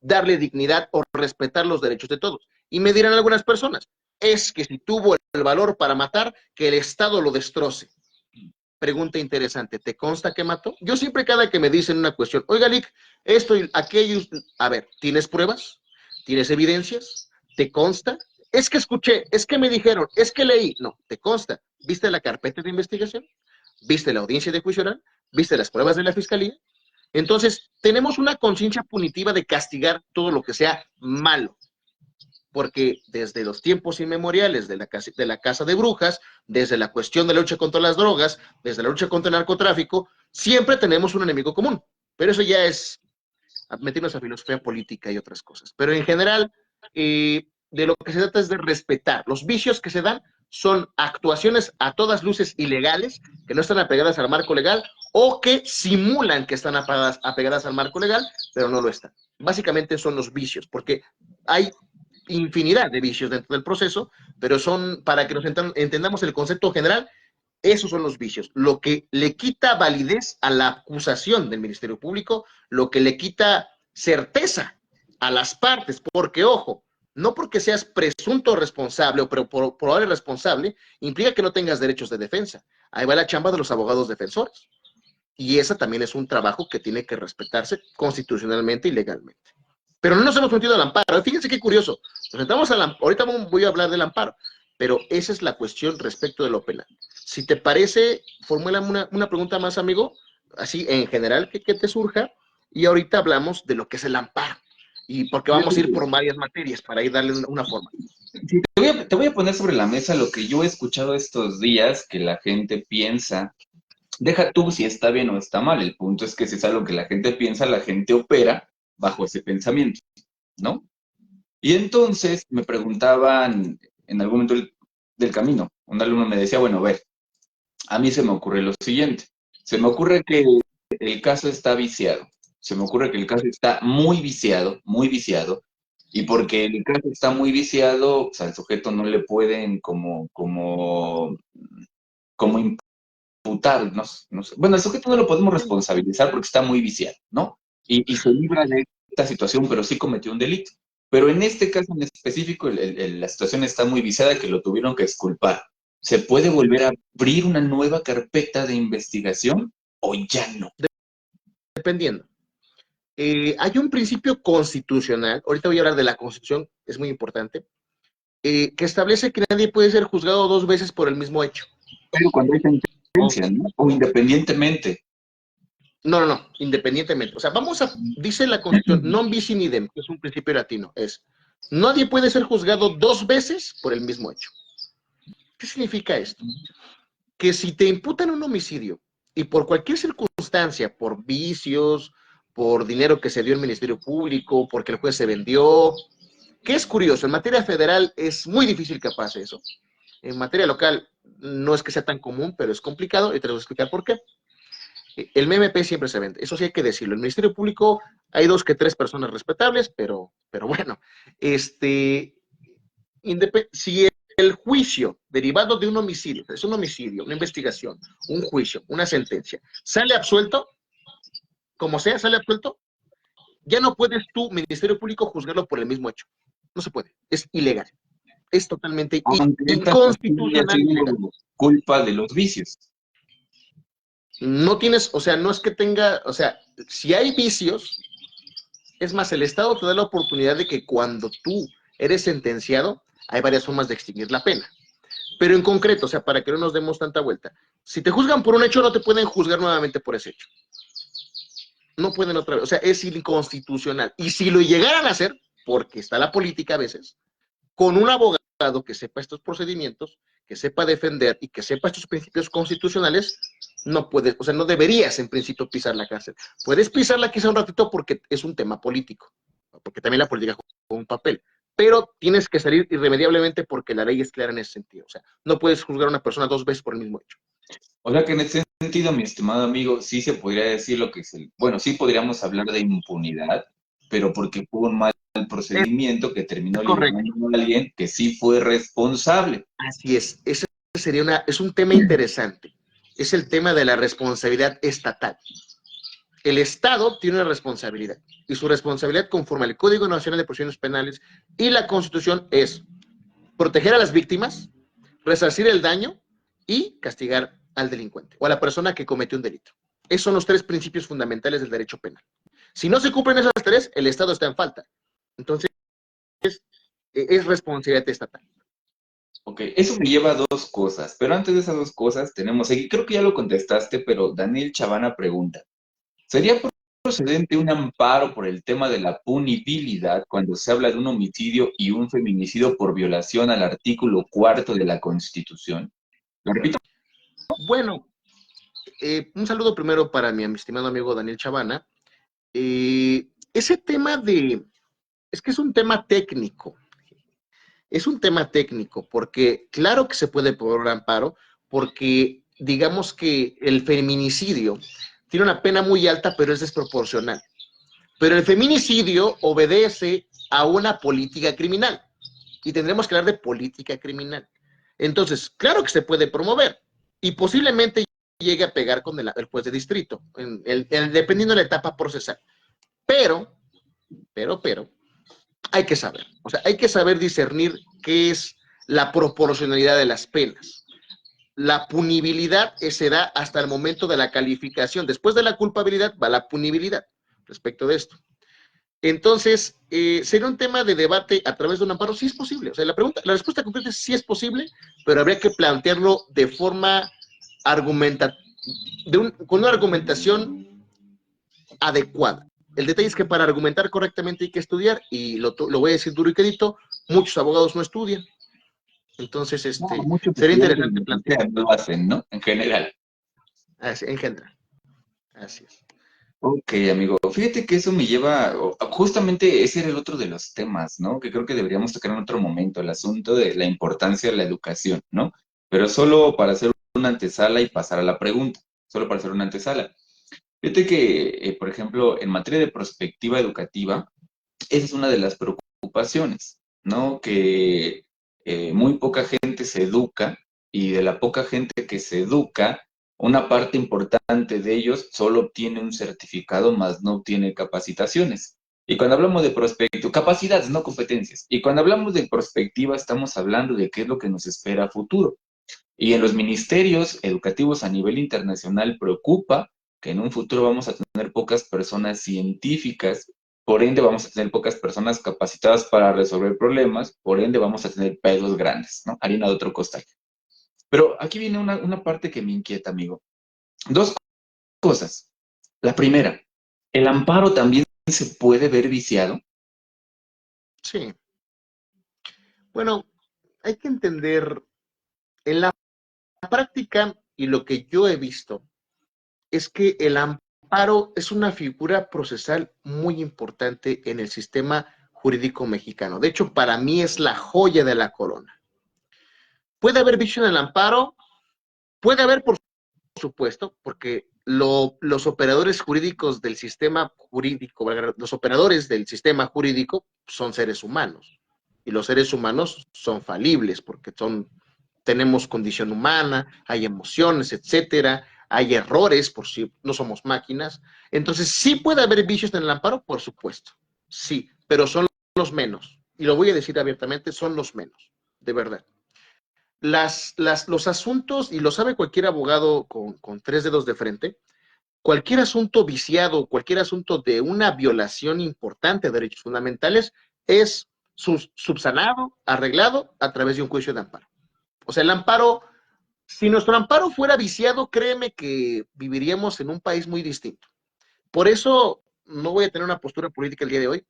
darle dignidad o respetar los derechos de todos. Y me dirán algunas personas, es que si tuvo el valor para matar, que el Estado lo destroce. Pregunta interesante, ¿te consta que mató? Yo siempre cada que me dicen una cuestión, oiga, Lick, esto y aquello, a ver, ¿tienes pruebas? ¿Tienes evidencias? ¿Te consta? Es que escuché, es que me dijeron, es que leí. No, ¿te consta? ¿Viste la carpeta de investigación? ¿Viste la audiencia de juicio oral? ¿Viste las pruebas de la fiscalía? Entonces, tenemos una conciencia punitiva de castigar todo lo que sea malo, porque desde los tiempos inmemoriales de la casa de brujas, desde la cuestión de la lucha contra las drogas, desde la lucha contra el narcotráfico, siempre tenemos un enemigo común, pero eso ya es meternos a filosofía política y otras cosas. Pero en general, de lo que se trata es de respetar. Los vicios que se dan son actuaciones a todas luces ilegales, que no están apegadas al marco legal, o que simulan que están apegadas al marco legal, pero no lo están. Básicamente son los vicios, porque hay infinidad de vicios dentro del proceso, pero son, para que nos entendamos el concepto general, esos son los vicios. Lo que le quita validez a la acusación del Ministerio Público, lo que le quita certeza a las partes, porque, ojo, no porque seas presunto responsable o probable responsable, implica que no tengas derechos de defensa. Ahí va la chamba de los abogados defensores. Y ese también es un trabajo que tiene que respetarse constitucionalmente y legalmente. Pero no nos hemos metido al amparo. Fíjense qué curioso. Nos sentamos ahorita voy a hablar del amparo, pero esa es la cuestión respecto de lo penal. Si te parece, formula una pregunta más, amigo, así en general que te surja, y ahorita hablamos de lo que es el amparo, y porque vamos a ir por varias materias para ir darle una forma. Sí, te voy a poner sobre la mesa lo que yo he escuchado estos días, que la gente piensa. Deja tú si está bien o está mal, el punto es que si es algo que la gente piensa, la gente opera bajo ese pensamiento, ¿no? Y entonces me preguntaban en algún momento del camino, un alumno me decía, bueno, a ver, a mí se me ocurre lo siguiente, se me ocurre que el caso está viciado, se me ocurre que el caso está muy viciado, y porque el caso está muy viciado, o sea, al sujeto no le pueden como imputar, no sé. Bueno, al sujeto no lo podemos responsabilizar porque está muy viciado, ¿no? Y se libra de esta situación, pero sí cometió un delito. Pero en este caso en específico, la situación está muy viciada que lo tuvieron que exculpar. ¿Se puede volver a abrir una nueva carpeta de investigación o ya no? Dependiendo. Hay un principio constitucional, ahorita voy a hablar de la Constitución, es muy importante, que establece que nadie puede ser juzgado 2 veces por el mismo hecho. Pero cuando hay sentencia, ¿no? O independientemente. No, independientemente. O sea, dice la Constitución, non bis in idem, que es un principio latino, es, nadie puede ser juzgado 2 veces por el mismo hecho. ¿Qué significa esto? Que si te imputan un homicidio y por cualquier circunstancia, por vicios, por dinero que se dio al Ministerio Público, porque el juez se vendió, que es curioso, en materia federal es muy difícil que pase eso. En materia local no es que sea tan común, pero es complicado y te voy a explicar por qué. El MMP siempre se vende, eso sí hay que decirlo. En el Ministerio Público hay 2 que 3 personas respetables, pero bueno, si el juicio derivado de un homicidio, es un homicidio, una investigación, un juicio, una sentencia, sale absuelto, como sea, sale absuelto, ya no puedes tú, Ministerio Público, juzgarlo por el mismo hecho. No se puede, es ilegal. Es totalmente inconstitucional. Culpa de los vicios. No tienes, o sea, no es que tenga, o sea, si hay vicios, es más, el Estado te da la oportunidad de que cuando tú eres sentenciado, hay varias formas de extinguir la pena. Pero en concreto, o sea, para que no nos demos tanta vuelta, si te juzgan por un hecho, no te pueden juzgar nuevamente por ese hecho. No pueden otra vez, o sea, es inconstitucional. Y si lo llegaran a hacer, porque está la política a veces, con un abogado que sepa estos procedimientos, que sepa defender y que sepa estos principios constitucionales, no puedes, o sea, no deberías en principio pisar la cárcel. Puedes pisarla quizá un ratito porque es un tema político, porque también la política juega un papel, pero tienes que salir irremediablemente porque la ley es clara en ese sentido. O sea, no puedes juzgar a una persona 2 veces por el mismo hecho. O sea que en ese sentido, mi estimado amigo, sí se podría decir lo que es bueno, sí podríamos hablar de impunidad, pero porque fue un mal procedimiento que terminó liberando a alguien que sí fue responsable. Así es, ese sería es un tema interesante. es el tema de la responsabilidad estatal. El Estado tiene una responsabilidad, y su responsabilidad conforme al Código Nacional de Procedimientos Penales y la Constitución es proteger a las víctimas, resarcir el daño y castigar al delincuente o a la persona que cometió un delito. Esos son los tres principios fundamentales del derecho penal. Si no se cumplen esas tres, el Estado está en falta. Entonces, es responsabilidad estatal. Ok, eso me lleva a dos cosas, pero antes de esas dos cosas tenemos, y creo que ya lo contestaste, pero Daniel Chavana pregunta, ¿sería procedente un amparo por el tema de la punibilidad cuando se habla de un homicidio y un feminicidio por violación al artículo 4 de la Constitución? ¿Lo repito? Bueno, un saludo primero para mi estimado amigo Daniel Chavana. Ese tema es que es un tema técnico. Es un tema técnico, porque claro que se puede poner un amparo, porque digamos que el feminicidio tiene una pena muy alta, pero es desproporcional. Pero el feminicidio obedece a una política criminal, y tendremos que hablar de política criminal. Entonces, claro que se puede promover, y posiblemente llegue a pegar con el juez de distrito, dependiendo de la etapa procesal. Pero, hay que saber, o sea, hay que saber discernir qué es la proporcionalidad de las penas. La punibilidad se da hasta el momento de la calificación. Después de la culpabilidad va la punibilidad respecto de esto. Entonces, ¿sería un tema de debate a través de un amparo? Sí es posible. O sea, la respuesta concreta es sí es posible, pero habría que plantearlo de forma con una argumentación adecuada. El detalle es que para argumentar correctamente hay que estudiar, y lo voy a decir duro y quedito, muchos abogados no estudian. Entonces, sería interesante plantear. Lo hacen, ¿no? En general. En general. Así es. Ok, amigo. Fíjate que eso me lleva, justamente ese era el otro de los temas, ¿no? Que creo que deberíamos tocar en otro momento, el asunto de la importancia de la educación, ¿no? Pero solo para hacer una antesala y pasar a la pregunta, solo para hacer una antesala. Fíjate que, por ejemplo, en materia de prospectiva educativa, esa es una de las preocupaciones, ¿no? Que muy poca gente se educa, y de la poca gente que se educa, una parte importante de ellos solo obtiene un certificado, más no obtiene capacitaciones. Y cuando hablamos de prospecto, capacidades, no competencias. Y cuando hablamos de prospectiva, estamos hablando de qué es lo que nos espera a futuro. Y en los ministerios educativos a nivel internacional preocupa que en un futuro vamos a tener pocas personas científicas, por ende vamos a tener pocas personas capacitadas para resolver problemas, por ende vamos a tener pedos grandes, ¿no? Harina de otro costal. Pero aquí viene una parte que me inquieta, amigo. Dos cosas. La primera, ¿el amparo también se puede ver viciado? Sí. Bueno, hay que entender, en la práctica, y lo que yo he visto, es que el amparo es una figura procesal muy importante en el sistema jurídico mexicano. De hecho, para mí es la joya de la corona. ¿Puede haber vicio en el amparo? Puede haber, por supuesto, porque los operadores jurídicos del sistema jurídico, los operadores del sistema jurídico son seres humanos, y los seres humanos son falibles porque tenemos condición humana, hay emociones, etcétera, hay errores, por si no somos máquinas. Entonces, ¿sí puede haber vicios en el amparo? Por supuesto, sí, pero son los menos, y lo voy a decir abiertamente, son los menos, de verdad. Los asuntos, y lo sabe cualquier abogado con tres dedos de frente, cualquier asunto viciado, cualquier asunto de una violación importante de derechos fundamentales es subsanado, arreglado a través de un juicio de amparo. O sea, el amparo, si nuestro amparo fuera viciado, créeme que viviríamos en un país muy distinto. Por eso no voy a tener una postura política el día de hoy,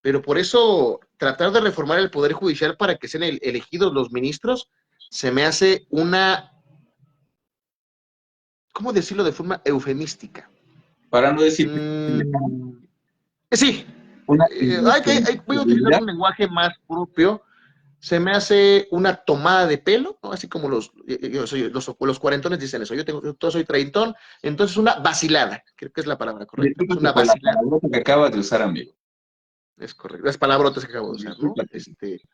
pero por eso tratar de reformar el Poder Judicial para que sean elegidos los ministros se me hace ¿cómo decirlo de forma eufemística? Para no decir... Sí, Una voy a utilizar un lenguaje más propio. Se me hace una tomada de pelo, ¿no? Así como los cuarentones dicen eso. Yo soy treintón, entonces una vacilada, creo que es la palabra correcta. Es una vacilada. La que acabas de usar, amigo. Es correcto, las palabrotas que acabo de usar, ¿no?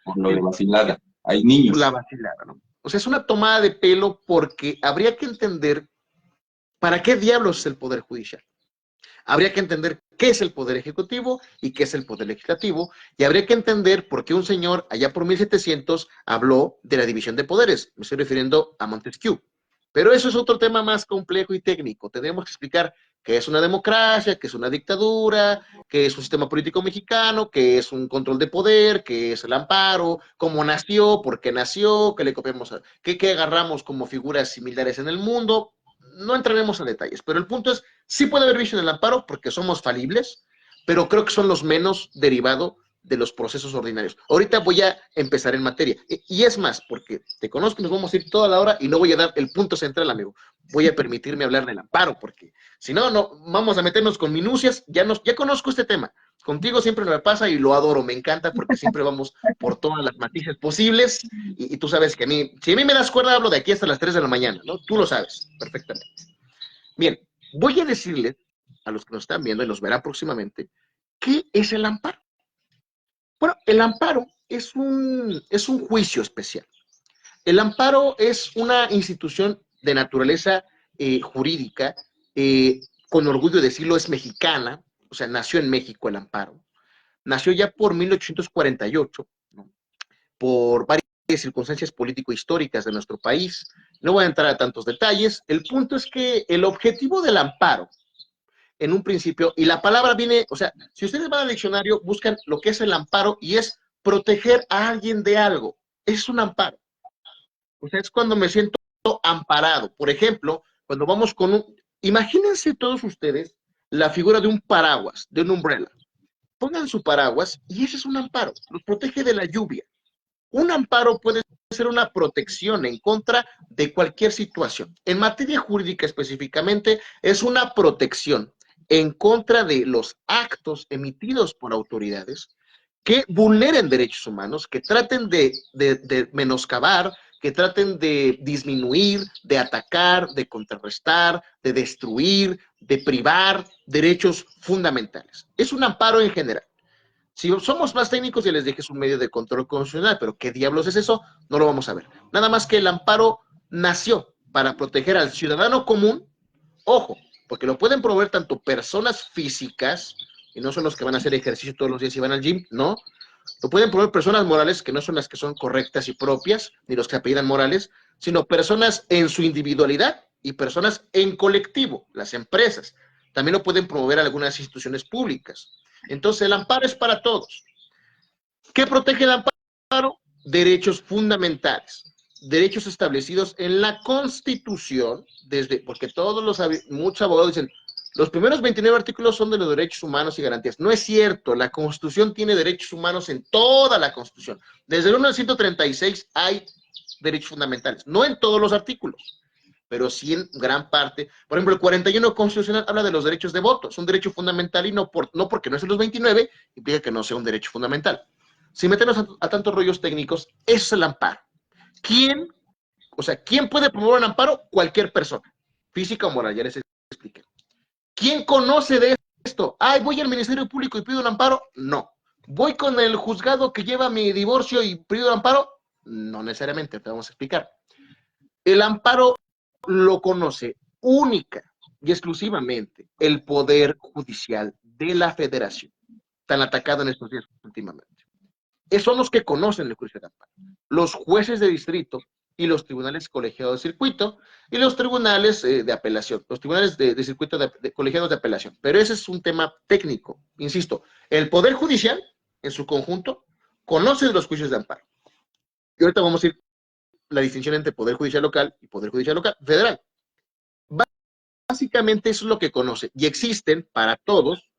Por lo de vacilada. Hay niños. La vacilada, ¿no? O sea, es una tomada de pelo porque habría que entender ¿Para qué diablos es el Poder Judicial? Habría que entender qué es el Poder Ejecutivo y qué es el Poder Legislativo, y habría que entender por qué un señor allá por 1700 habló de la división de poderes. Me estoy refiriendo a Montesquieu. Pero eso es otro tema más complejo y técnico. Tendremos que explicar qué es una democracia, qué es una dictadura, qué es un sistema político mexicano, qué es un control de poder, qué es el amparo, cómo nació, por qué nació, qué le copiamos, qué agarramos como figuras similares en el mundo. No entraremos en detalles, pero el punto es, sí puede haber vicio en el amparo porque somos falibles, pero creo que son los menos derivados de los procesos ordinarios. Ahorita voy a empezar en materia. Y es más, porque te conozco y nos vamos a ir toda la hora y no voy a dar el punto central, amigo. Voy a permitirme hablar del amparo, porque si no, no vamos a meternos con minucias. Ya conozco este tema. Contigo siempre me pasa y lo adoro, me encanta porque siempre vamos por todas las matices posibles y tú sabes que si a mí me das cuerda, hablo de aquí hasta las 3 de la mañana, ¿no? Tú lo sabes perfectamente. Bien, voy a decirles a los que nos están viendo y nos verán próximamente, ¿qué es el amparo? Bueno, el amparo es un juicio especial. El amparo es una institución de naturaleza jurídica, con orgullo de decirlo, es mexicana, o sea, nació en México el amparo. Nació ya por 1848, ¿no? Por varias circunstancias político-históricas de nuestro país. No voy a entrar a tantos detalles. El punto es que el objetivo del amparo, en un principio, y la palabra viene, o sea, si ustedes van al diccionario, buscan lo que es el amparo y es proteger a alguien de algo. Es un amparo. O sea, es cuando me siento amparado. Por ejemplo, cuando vamos con imagínense todos ustedes la figura de un paraguas, de un umbrella. Pongan su paraguas y ese es un amparo. Los protege de la lluvia. Un amparo puede ser una protección en contra de cualquier situación. En materia jurídica específicamente, es una protección en contra de los actos emitidos por autoridades que vulneren derechos humanos, que traten de menoscabar, que traten de disminuir, de atacar, de contrarrestar, de destruir, de privar derechos fundamentales. Es un amparo en general. Si somos más técnicos, ya les dije, es un medio de control constitucional, pero ¿qué diablos es eso? No lo vamos a ver. Nada más que el amparo nació para proteger al ciudadano común, ojo, porque lo pueden proveer tanto personas físicas, y no son los que van a hacer ejercicio todos los días y van al gym, no. Lo pueden proveer personas morales, que no son las que son correctas y propias, ni los que apellidan Morales, sino personas en su individualidad y personas en colectivo, las empresas. También lo pueden promover algunas instituciones públicas. Entonces, el amparo es para todos. ¿Qué protege el amparo? Derechos fundamentales, derechos establecidos en la Constitución, porque muchos abogados dicen, los primeros 29 artículos son de los derechos humanos y garantías. No es cierto, la Constitución tiene derechos humanos en toda la Constitución. Desde el 1 al 136 hay derechos fundamentales, no en todos los artículos, pero sí en gran parte. Por ejemplo, el 41 constitucional habla de los derechos de voto, es un derecho fundamental y no porque no es en los 29, implica que no sea un derecho fundamental. Sin meternos a tantos rollos técnicos, eso es el amparo. ¿Quién puede promover un amparo? Cualquier persona, física o moral, ya les expliqué. ¿Quién conoce de esto? Voy al Ministerio Público y pido un amparo. No. ¿Voy con el juzgado que lleva mi divorcio y pido un amparo? No necesariamente, te vamos a explicar. El amparo lo conoce única y exclusivamente el Poder Judicial de la Federación, tan atacado en estos días últimamente. Son los que conocen el juicio de amparo. Los jueces de distrito y los tribunales colegiados de circuito y los tribunales de apelación, los tribunales de circuito colegiados de apelación. Pero ese es un tema técnico, insisto. El Poder Judicial, en su conjunto, conoce los juicios de amparo. Y ahorita vamos a ir la distinción entre Poder Judicial local y Poder Judicial local federal. Básicamente eso es lo que conoce. Y existen para todos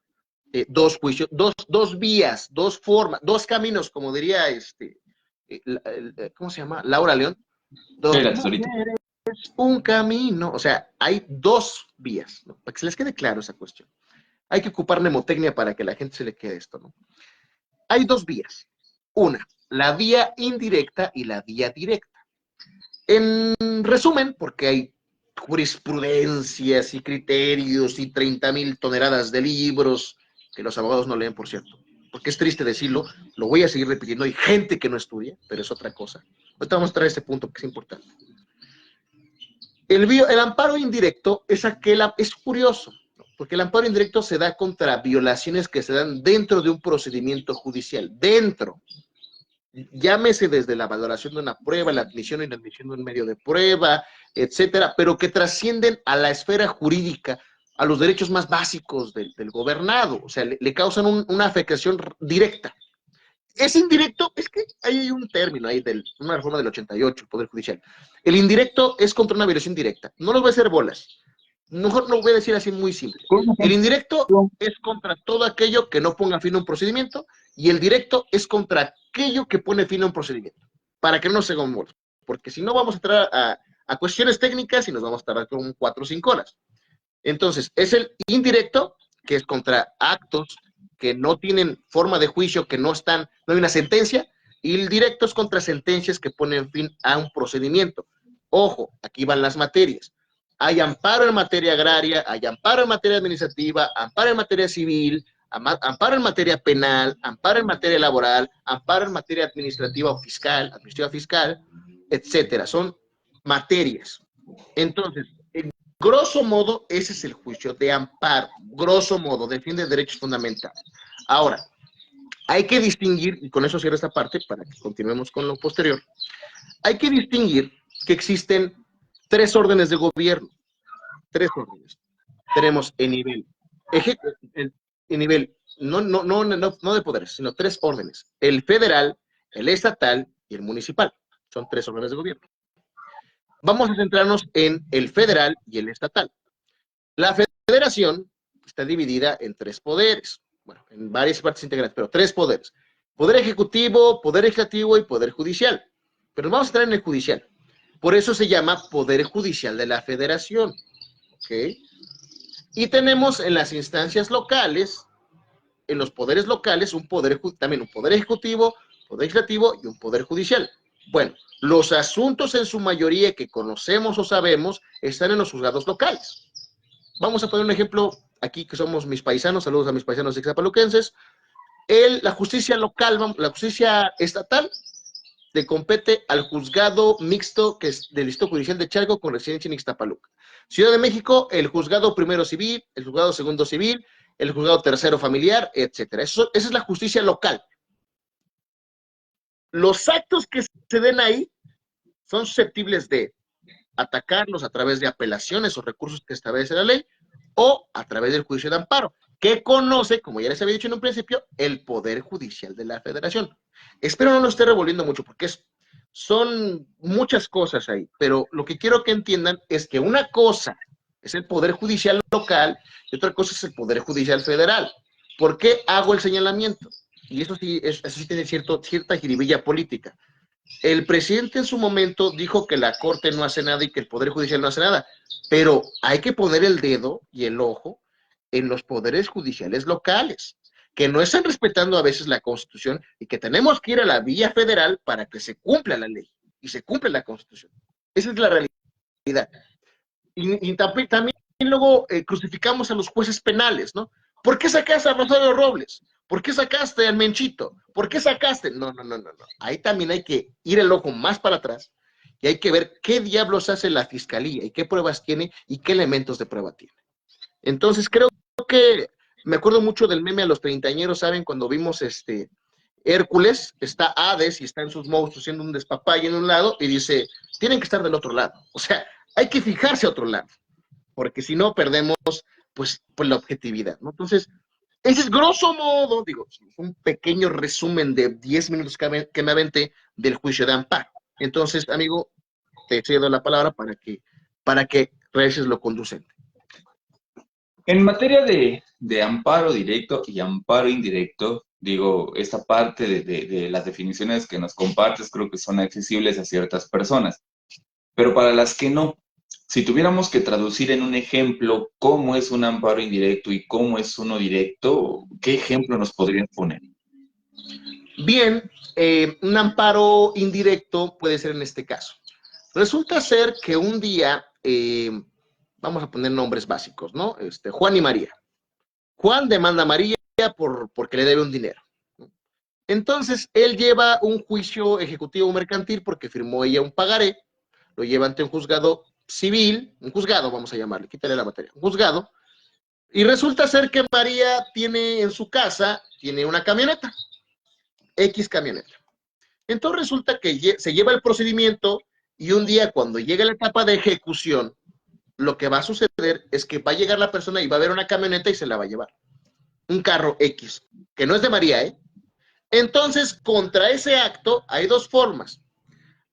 dos juicios, dos vías, dos formas, dos caminos, como diría ¿cómo se llama? Laura León. Un camino, o sea, hay dos vías, ¿no? Para que se les quede claro esa cuestión. Hay que ocupar mnemotecnia para que la gente se le quede esto, ¿no? Hay dos vías. Una, la vía indirecta y la vía directa. En resumen, porque hay jurisprudencias y criterios y 30,000 toneladas de libros que los abogados no leen, por cierto, porque es triste decirlo, lo voy a seguir repitiendo, hay gente que no estudia, pero es otra cosa. Ahorita vamos a traer este punto que es importante. El amparo indirecto es curioso, ¿no? Porque el amparo indirecto se da contra violaciones que se dan dentro de un procedimiento judicial, dentro. Llámese desde la valoración de una prueba, la admisión y la admisión de un medio de prueba, etcétera, pero que trascienden a la esfera jurídica, a los derechos más básicos del gobernado, o sea, le causan una afectación directa. Es indirecto, es que hay un término ahí de una reforma del 88, el Poder Judicial. El indirecto es contra una violación directa. No los voy a hacer bolas. Mejor lo voy a decir así muy simple. El indirecto es contra todo aquello que no ponga fin a un procedimiento y el directo es contra aquello que pone fin a un procedimiento. Para que no se hagan bolas. Porque si no vamos a entrar a cuestiones técnicas y nos vamos a tardar como 4 o 5 horas. Entonces, es el indirecto, que es contra actos que no tienen forma de juicio, que no hay una sentencia, y el directo es contra sentencias que ponen fin a un procedimiento. Ojo, aquí van las materias. Hay amparo en materia agraria, hay amparo en materia administrativa, amparo en materia civil, amparo en materia penal, amparo en materia laboral, amparo en materia administrativa o fiscal, etcétera. Son materias. Entonces, grosso modo, ese es el juicio de amparo. Grosso modo, defiende derechos fundamentales. Ahora, hay que distinguir, y con eso cierro esta parte para que continuemos con lo posterior, hay que distinguir que existen 3 órdenes de gobierno. 3 órdenes. Tenemos en nivel no de poderes, sino 3 órdenes. El federal, el estatal y el municipal. Son 3 órdenes de gobierno. Vamos a centrarnos en el federal y el estatal. La federación está dividida en 3 poderes, bueno, en varias partes integrantes, pero 3 poderes. Poder ejecutivo, poder legislativo y poder judicial. Pero vamos a entrar en el judicial. Por eso se llama Poder Judicial de la Federación. ¿Ok? Y tenemos en las instancias locales, en los poderes locales, también un poder ejecutivo, poder legislativo y un poder judicial. Bueno, los asuntos en su mayoría que conocemos o sabemos están en los juzgados locales. Vamos a poner un ejemplo aquí que somos mis paisanos, saludos a mis paisanos ixtapaluquenses. La justicia local, la justicia estatal, le compete al juzgado mixto que es del Distrito Judicial de Chalco con residencia en Ixtapaluca. Ciudad de México, el juzgado primero civil, el juzgado segundo civil, el juzgado tercero familiar, etcétera. Esa es la justicia local. Los actos que se den ahí son susceptibles de atacarlos a través de apelaciones o recursos que establece la ley o a través del juicio de amparo, que conoce, como ya les había dicho en un principio, el Poder Judicial de la Federación. Espero no lo esté revolviendo mucho porque son muchas cosas ahí, pero lo que quiero que entiendan es que una cosa es el Poder Judicial local y otra cosa es el Poder Judicial federal. ¿Por qué hago el señalamiento? Y eso sí tiene cierta jiribilla política. El presidente en su momento dijo que la Corte no hace nada y que el Poder Judicial no hace nada, pero hay que poner el dedo y el ojo en los poderes judiciales locales, que no están respetando a veces la Constitución y que tenemos que ir a la vía federal para que se cumpla la ley y se cumpla la Constitución. Esa es la realidad. Y también luego crucificamos a los jueces penales, ¿no? ¿Por qué sacaste a Rosario Robles? ¿Por qué sacaste al Menchito? ¿Por qué sacaste? No. Ahí también hay que ir el ojo más para atrás y hay que ver qué diablos hace la fiscalía y qué pruebas tiene y qué elementos de prueba tiene. Entonces creo que me acuerdo mucho del meme a los treintañeros, ¿saben? Cuando vimos Hércules, está Hades y está en sus monstruos haciendo un despapalle en un lado y dice, tienen que estar del otro lado. O sea, hay que fijarse a otro lado, porque si no perdemos pues la objetividad, ¿no? Entonces, ese es grosso modo, digo, un pequeño resumen de 10 minutos que me aventé del juicio de amparo. Entonces, amigo, te cedo la palabra para que realices lo conducente. En materia de amparo directo y amparo indirecto, digo, esta parte de las definiciones que nos compartes creo que son accesibles a ciertas personas, pero para las que no, si tuviéramos que traducir en un ejemplo cómo es un amparo indirecto y cómo es uno directo, ¿qué ejemplo nos podrías poner? Bien, un amparo indirecto puede ser en este caso. Resulta ser que un día, vamos a poner nombres básicos, ¿no? Juan y María. Juan demanda a María porque le debe un dinero. Entonces, él lleva un juicio ejecutivo mercantil porque firmó ella un pagaré, lo lleva ante un juzgado civil, un juzgado, vamos a llamarle, quítale la materia, un juzgado, y resulta ser que María tiene en su casa, tiene una camioneta, X camioneta. Entonces resulta que se lleva el procedimiento y un día cuando llega la etapa de ejecución, lo que va a suceder es que va a llegar la persona y va a ver una camioneta y se la va a llevar. Un carro X, que no es de María, ¿eh? Entonces, contra ese acto hay dos formas.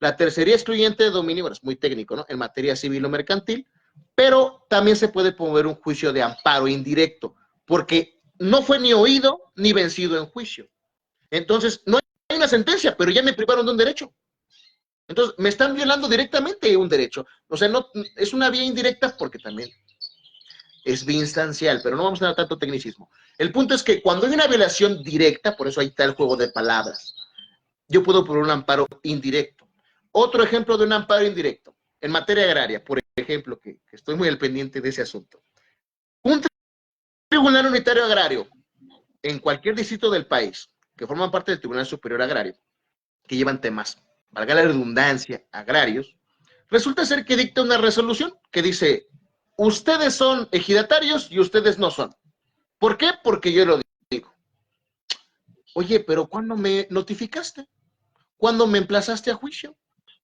La tercería excluyente de dominio, bueno, es muy técnico, ¿no? En materia civil o mercantil, pero también se puede promover un juicio de amparo indirecto, porque no fue ni oído ni vencido en juicio. Entonces, no hay una sentencia, pero ya me privaron de un derecho. Entonces, me están violando directamente un derecho. O sea, no, es una vía indirecta porque también es instancial, pero no vamos a dar tanto tecnicismo. El punto es que cuando hay una violación directa, por eso ahí está el juego de palabras, yo puedo poner un amparo indirecto. Otro ejemplo de un amparo indirecto, en materia agraria, por ejemplo, que estoy muy al pendiente de ese asunto. Un tribunal unitario agrario en cualquier distrito del país, que forman parte del Tribunal Superior Agrario, que llevan temas, valga la redundancia, agrarios, resulta ser que dicta una resolución que dice, ustedes son ejidatarios y ustedes no son. ¿Por qué? Porque yo lo digo. Oye, pero ¿cuándo me notificaste? ¿Cuándo me emplazaste a juicio?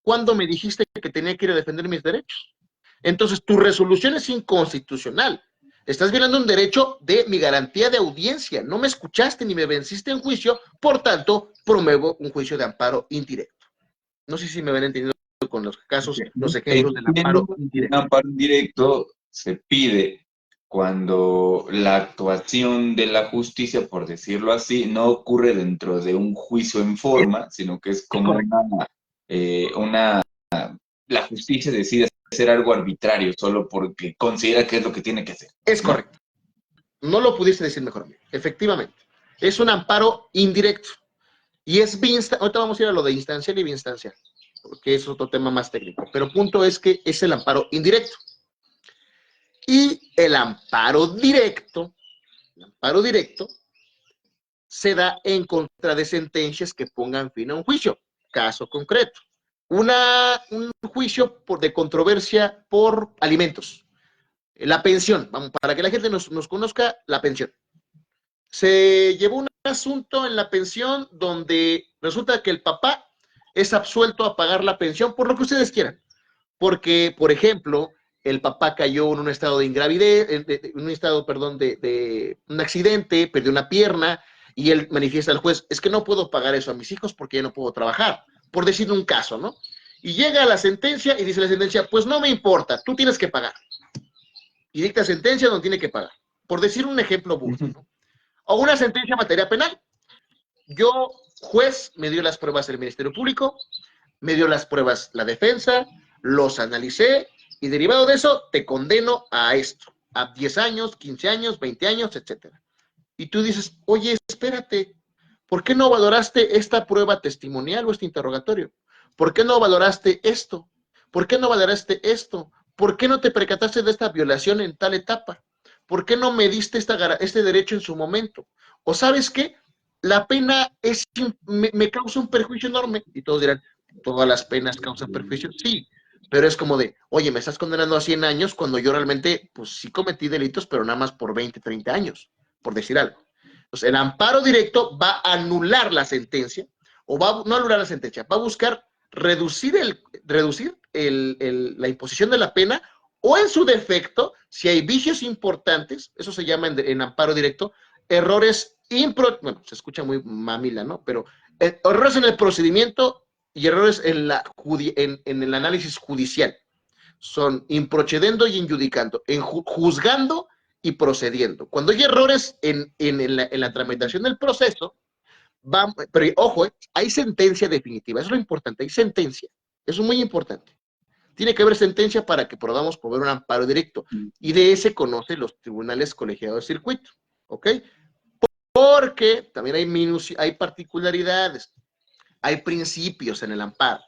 ¿Cuándo me dijiste que tenía que ir a defender mis derechos? Entonces, tu resolución es inconstitucional. Estás violando un derecho de mi garantía de audiencia. No me escuchaste ni me venciste en juicio, por tanto, promuevo un juicio de amparo indirecto. No sé si me ven entendiendo con los casos, los ejemplos del amparo indirecto. Un amparo indirecto se pide cuando la actuación de la justicia, por decirlo así, no ocurre dentro de un juicio en forma, sino que es como la justicia decide hacer algo arbitrario solo porque considera que es lo que tiene que hacer. Es correcto. No lo pudiste decir mejor, amigo. Efectivamente. Es un amparo indirecto. Y es ahorita vamos a ir a lo de instancial y biinstancial, porque es otro tema más técnico. Pero punto es que es el amparo indirecto. Y el amparo directo se da en contra de sentencias que pongan fin a un juicio. Caso concreto. Un juicio de controversia por alimentos. La pensión, vamos, para que la gente nos conozca, la pensión. Se llevó un asunto en la pensión donde resulta que el papá es absuelto a pagar la pensión por lo que ustedes quieran. Porque, por ejemplo, el papá cayó en un estado de ingravidez, en un estado, perdón, de un accidente, perdió una pierna, y él manifiesta al juez, es que no puedo pagar eso a mis hijos porque ya no puedo trabajar, por decir un caso, ¿no? Y llega a la sentencia y dice la sentencia, pues no me importa, tú tienes que pagar. Y dicta sentencia donde tiene que pagar. Por decir un ejemplo burdo, ¿no? O una sentencia en materia penal. Yo, juez, me dio las pruebas el Ministerio Público, me dio las pruebas la defensa, los analicé y derivado de eso te condeno a esto, a 10 años, 15 años, 20 años, etcétera. Y tú dices, oye, espérate, ¿por qué no valoraste esta prueba testimonial o este interrogatorio? ¿Por qué no valoraste esto? ¿Por qué no valoraste esto? ¿Por qué no te percataste de esta violación en tal etapa? ¿Por qué no me diste este derecho en su momento? ¿O sabes qué? La pena me causa un perjuicio enorme. Y todos dirán, ¿todas las penas causan perjuicio? Sí, pero es como de, oye, me estás condenando a 100 años cuando yo realmente, pues sí cometí delitos, pero nada más por 20, 30 años, por decir algo. Entonces, el amparo directo va a anular la sentencia, o va no anular la sentencia, va a buscar reducir la imposición de la pena, o en su defecto, si hay vicios importantes, eso se llama en amparo directo, errores bueno, se escucha muy mamila, ¿no? Pero errores en el procedimiento y errores en el análisis judicial. Son improcedendo y injudicando, juzgando y procediendo. Cuando hay errores en la tramitación del proceso, pero ojo, hay sentencia definitiva, eso es lo importante, hay sentencia, eso es muy importante. Tiene que haber sentencia para que podamos promover un amparo directo, y de ese conocen los tribunales colegiados de circuito, ¿ok? Porque también hay particularidades, hay principios en el amparo.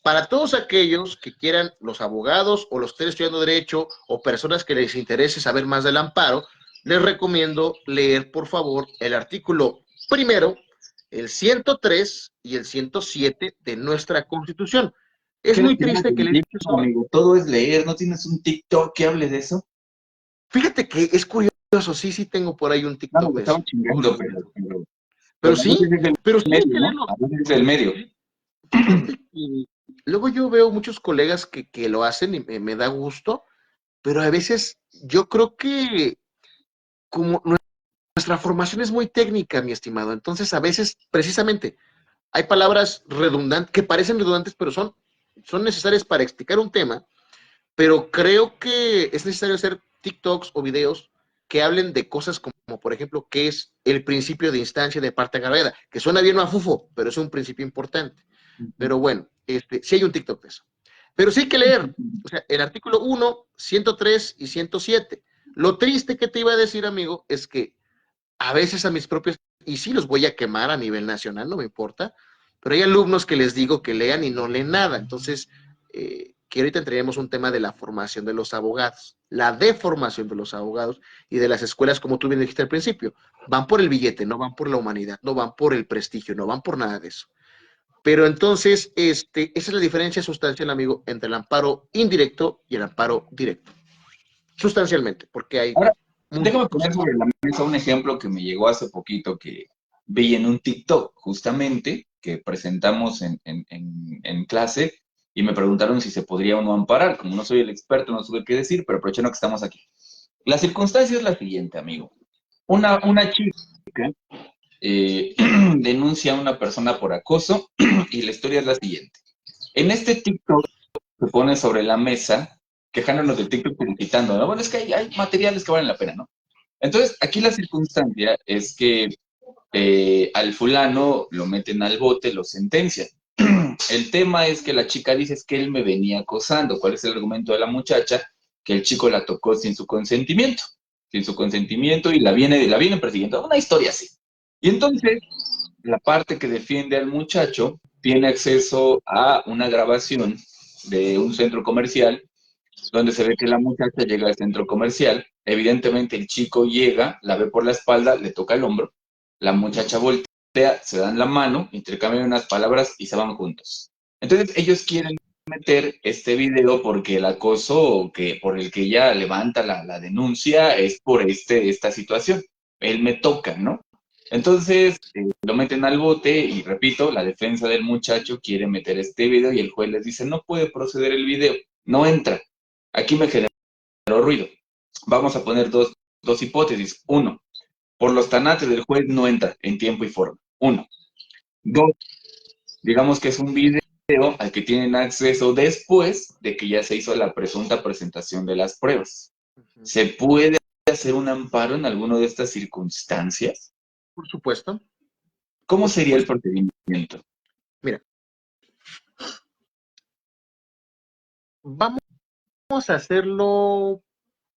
Para todos aquellos que quieran, los abogados o los que estén estudiando derecho o personas que les interese saber más del amparo, les recomiendo leer, por favor, el artículo primero, el 103 y el 107 de nuestra Constitución. Es ¿Qué muy tienes triste que en el hecho TikTok, amigo? Todo es leer, ¿no tienes un TikTok que hable de eso? Fíjate que es curioso, sí tengo por ahí un No, TikTok me de eso. estaba chingando, pero Pero a veces sí, es el pero sí hay medio, que ¿no? leerlo. A veces es el medio. Fíjate que luego yo veo muchos colegas que lo hacen y me da gusto, pero a veces yo creo que como nuestra formación es muy técnica, mi estimado, entonces a veces precisamente hay palabras redundantes, que parecen redundantes, pero son necesarias para explicar un tema, pero creo que es necesario hacer TikToks o videos que hablen de cosas como, por ejemplo, qué es el principio de instancia de parte agravada, que suena bien mafufo, pero es un principio importante. Pero bueno, sí hay un TikTok de eso. Pero sí hay que leer, o sea, el artículo 1, 103 y 107. Lo triste que te iba a decir, amigo, es que a veces a mis propios, y sí los voy a quemar a nivel nacional, no me importa, pero hay alumnos que les digo que lean y no leen nada. Entonces, que ahorita entraríamos un tema de la formación de los abogados, la deformación de los abogados y de las escuelas, como tú bien dijiste al principio. Van por el billete, no van por la humanidad, no van por el prestigio, no van por nada de eso. Pero entonces, esa es la diferencia sustancial, amigo, entre el amparo indirecto y el amparo directo. Sustancialmente, porque hay Ahora, muchas déjame poner cosas. sobre la mesa un ejemplo que me llegó hace poquito que vi en un TikTok, justamente, que presentamos en clase y me preguntaron si se podría o no amparar. Como no soy el experto, no supe qué decir, pero aprovechando que estamos aquí. La circunstancia es la siguiente, amigo. Una chica denuncia a una persona por acoso y la historia es la siguiente. En este TikTok se pone sobre la mesa, quejándonos del TikTok publicitando, ¿no? Bueno, es que hay materiales que valen la pena, ¿no? Entonces, aquí la circunstancia es que al fulano lo meten al bote, lo sentencian. El tema es que la chica dice es que él me venía acosando. ¿Cuál es el argumento de la muchacha? Que el chico la tocó sin su consentimiento. Sin su consentimiento y la viene persiguiendo. Una historia así. Y entonces, la parte que defiende al muchacho tiene acceso a una grabación de un centro comercial donde se ve que la muchacha llega al centro comercial. Evidentemente el chico llega, la ve por la espalda, le toca el hombro, la muchacha voltea, se dan la mano, intercambian unas palabras y se van juntos. Entonces ellos quieren meter este video porque el acoso por el que ella levanta la denuncia es por esta situación. Él me toca, ¿no? Entonces lo meten al bote y repito, la defensa del muchacho quiere meter este video y el juez les dice no puede proceder el video, no entra. Aquí me generó ruido. Vamos a poner dos hipótesis. Uno, por los tanates del juez no entra en tiempo y forma. Uno. Dos, digamos que es un video al que tienen acceso después de que ya se hizo la presunta presentación de las pruebas. ¿Se puede hacer un amparo en alguna de estas circunstancias? Por supuesto, ¿Cómo por sería el supuesto. procedimiento? Mira, vamos a hacerlo.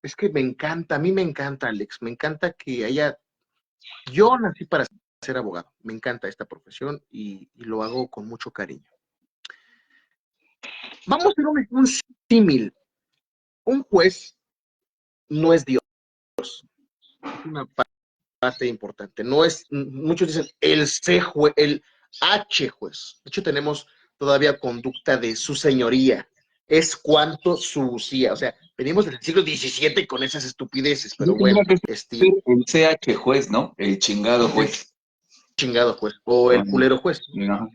Es que me encanta, a mí me encanta, Alex, me encanta que haya. Yo nací para ser abogado, me encanta esta profesión y lo hago con mucho cariño. Vamos a hacer un símil. Un juez no es Dios, es una parte importante. No es, muchos dicen el C juez, el H juez. De hecho, tenemos todavía conducta de su señoría. Es cuanto su usía. O sea, venimos del siglo XVII con esas estupideces, Yo pero bueno, tendría que ser el CH juez, ¿no? El chingado juez. chingado juez. O el culero juez. No.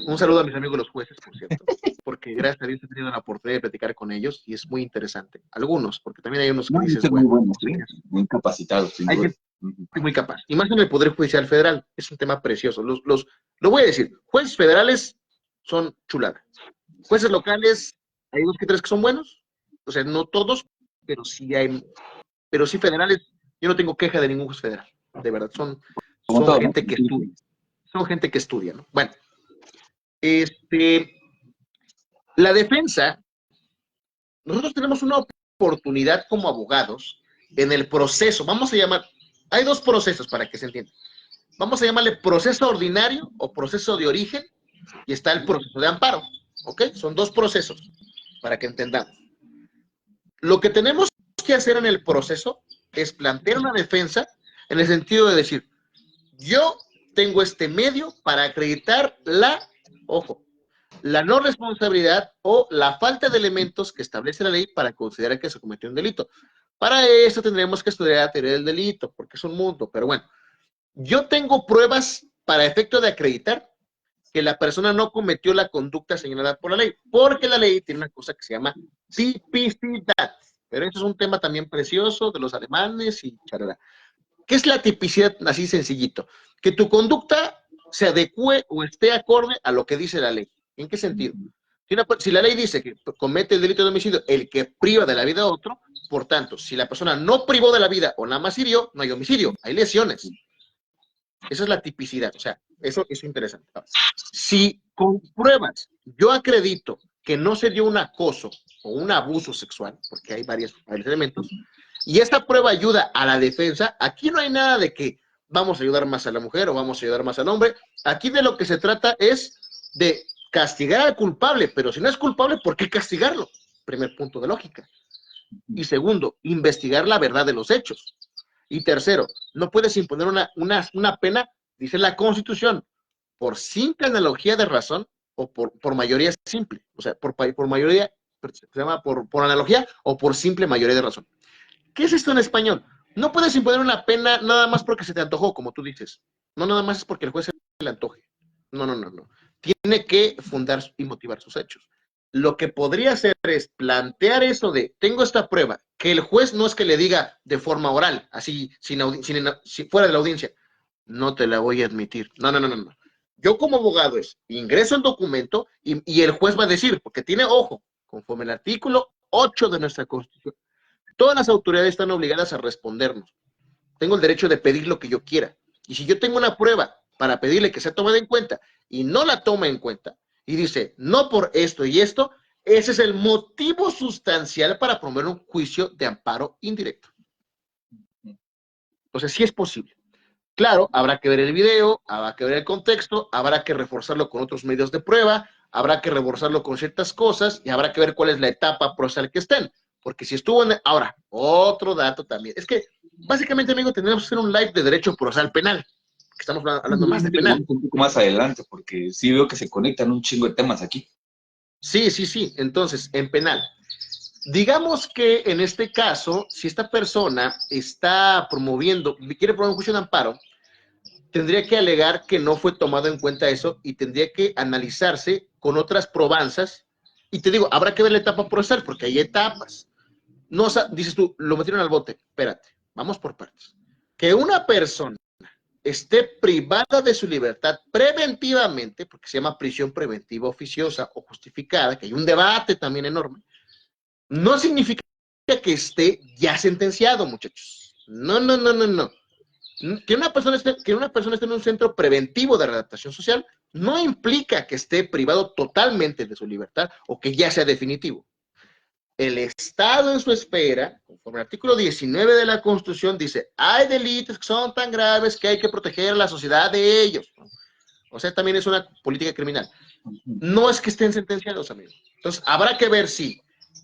Un saludo a mis amigos los jueces, por cierto, porque gracias a Dios he tenido la oportunidad de platicar con ellos y es muy interesante. Algunos, porque también hay unos que No, dices, es muy bueno, bueno, no sé ¿sí? qué es. Muy capacitado, sin Hay duda. gente muy capaz. Y más en el Poder Judicial Federal. Es un tema precioso. Lo voy a decir, jueces federales son chulada. Jueces locales, hay dos que tres que son buenos. O sea, no todos, pero sí hay, pero sí federales. Yo no tengo queja de ningún juez federal. De verdad, Como son todo, ¿no? gente que estudia. Son gente que estudia, ¿no? Bueno, la defensa, nosotros tenemos una oportunidad como abogados en el proceso. Vamos a llamar, hay dos procesos para que se entienda. Vamos a llamarle proceso ordinario o proceso de origen y está el proceso de amparo. ¿Ok? Son dos procesos para que entendamos. Lo que tenemos que hacer en el proceso es plantear una defensa en el sentido de decir, yo tengo este medio para acreditar ojo, la no responsabilidad o la falta de elementos que establece la ley para considerar que se cometió un delito. Para eso tendremos que estudiar la teoría del delito, porque es un mundo, pero bueno, yo tengo pruebas para efecto de acreditar que la persona no cometió la conducta señalada por la ley, porque la ley tiene una cosa que se llama tipicidad, pero eso es un tema también precioso de los alemanes y charala. ¿Qué es la tipicidad? Así sencillito, que tu conducta se adecue o esté acorde a lo que dice la ley. ¿En qué sentido? Si la ley dice que comete el delito de homicidio el que priva de la vida a otro, por tanto, si la persona no privó de la vida o nada más hirió, no hay homicidio, hay lesiones. Esa es la tipicidad, o sea, eso es interesante. Si con pruebas yo acredito que no se dio un acoso o un abuso sexual, porque hay varios elementos, y esta prueba ayuda a la defensa, aquí no hay nada de que vamos a ayudar más a la mujer o vamos a ayudar más al hombre, aquí de lo que se trata es de castigar al culpable, pero si no es culpable, ¿por qué castigarlo? Primer punto de lógica. Y segundo, investigar la verdad de los hechos. Y tercero, no puedes imponer una pena, dice la Constitución, por simple analogía de razón o por mayoría simple, o sea, por mayoría, se llama por analogía o por simple mayoría de razón. ¿Qué es esto en español? No puedes imponer una pena nada más porque se te antojó, como tú dices. No nada más es porque el juez se le antoje. No, no, no, no. Tiene que fundar y motivar sus hechos. Lo que podría hacer es plantear eso de, tengo esta prueba, que el juez no es que le diga de forma oral, así, sin fuera de la audiencia, no te la voy a admitir. No, no, no, no, no. Yo como abogado ingreso el documento y el juez va a decir, porque tiene, ojo, conforme el artículo 8 de nuestra Constitución, todas las autoridades están obligadas a respondernos. Tengo el derecho de pedir lo que yo quiera. Y si yo tengo una prueba para pedirle que sea tomada en cuenta y no la toma en cuenta y dice, no por esto y esto, ese es el motivo sustancial para promover un juicio de amparo indirecto. Entonces, sí es posible. Claro, habrá que ver el video, habrá que ver el contexto, habrá que reforzarlo con otros medios de prueba, habrá que reforzarlo con ciertas cosas y habrá que ver cuál es la etapa procesal que estén. Porque si estuvo en... Ahora, otro dato también. Es que, básicamente, amigo, tendríamos que hacer un live de derecho procesal penal. Que estamos hablando más de penal. Un poco más adelante, porque sí veo que se conectan un chingo de temas aquí. Sí, sí, sí. Entonces, en penal. Digamos que en este caso, si esta persona está promoviendo, quiere promover un juicio de amparo, tendría que alegar que no fue tomado en cuenta eso y tendría que analizarse con otras probanzas. Y te digo, habrá que ver la etapa procesal, porque hay etapas. No, dices tú, lo metieron al bote. Espérate, vamos por partes. Que una persona esté privada de su libertad preventivamente, porque se llama prisión preventiva oficiosa o justificada, que hay un debate también enorme, no significa que esté ya sentenciado, muchachos. No, no, no, no, no. Que una persona esté en un centro preventivo de readaptación social no implica que esté privado totalmente de su libertad o que ya sea definitivo. El Estado en su esfera, conforme al artículo 19 de la Constitución, dice, hay delitos que son tan graves que hay que proteger a la sociedad de ellos. O sea, también es una política criminal. No es que estén sentenciados, amigos. Entonces, habrá que ver si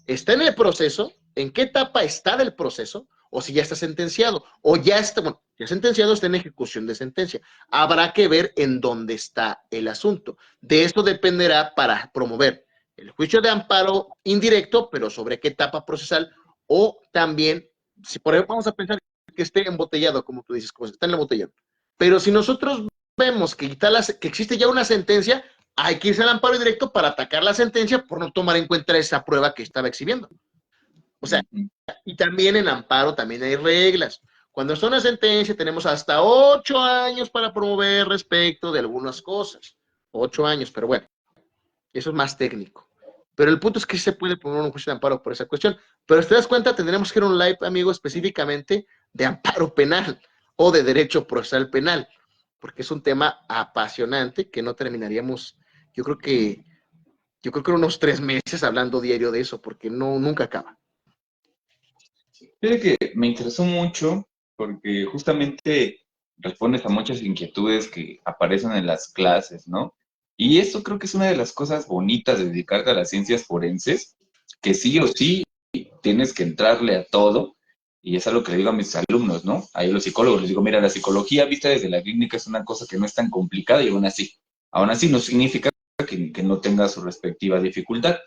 está en el proceso, en qué etapa está del proceso, o si ya está sentenciado, o ya está, bueno, ya sentenciado, está en ejecución de sentencia. Habrá que ver en dónde está el asunto. De esto dependerá para promover el juicio de amparo indirecto, pero sobre qué etapa procesal, o también, si por ejemplo vamos a pensar que esté embotellado, como tú dices, como está en el embotellado. Pero si nosotros vemos que existe ya una sentencia, hay que irse al amparo directo para atacar la sentencia por no tomar en cuenta esa prueba que estaba exhibiendo. O sea, y también en amparo también hay reglas. Cuando es una sentencia tenemos hasta 8 años para promover respecto de algunas cosas. 8 años, pero bueno, eso es más técnico. Pero el punto es que se puede promover un juicio de amparo por esa cuestión. Pero si te das cuenta, tendremos que ir a un live, amigo, específicamente de amparo penal o de derecho procesal penal, porque es un tema apasionante que no terminaríamos, yo creo que unos 3 meses hablando diario de eso, porque nunca acaba. Fíjate que me interesó mucho porque justamente respondes a muchas inquietudes que aparecen en las clases, ¿no? Y eso creo que es una de las cosas bonitas de dedicarte a las ciencias forenses, que sí o sí tienes que entrarle a todo, y es algo que le digo a mis alumnos, ¿no? A los psicólogos les digo, mira, la psicología vista desde la clínica es una cosa que no es tan complicada y aún así no significa que no tenga su respectiva dificultad.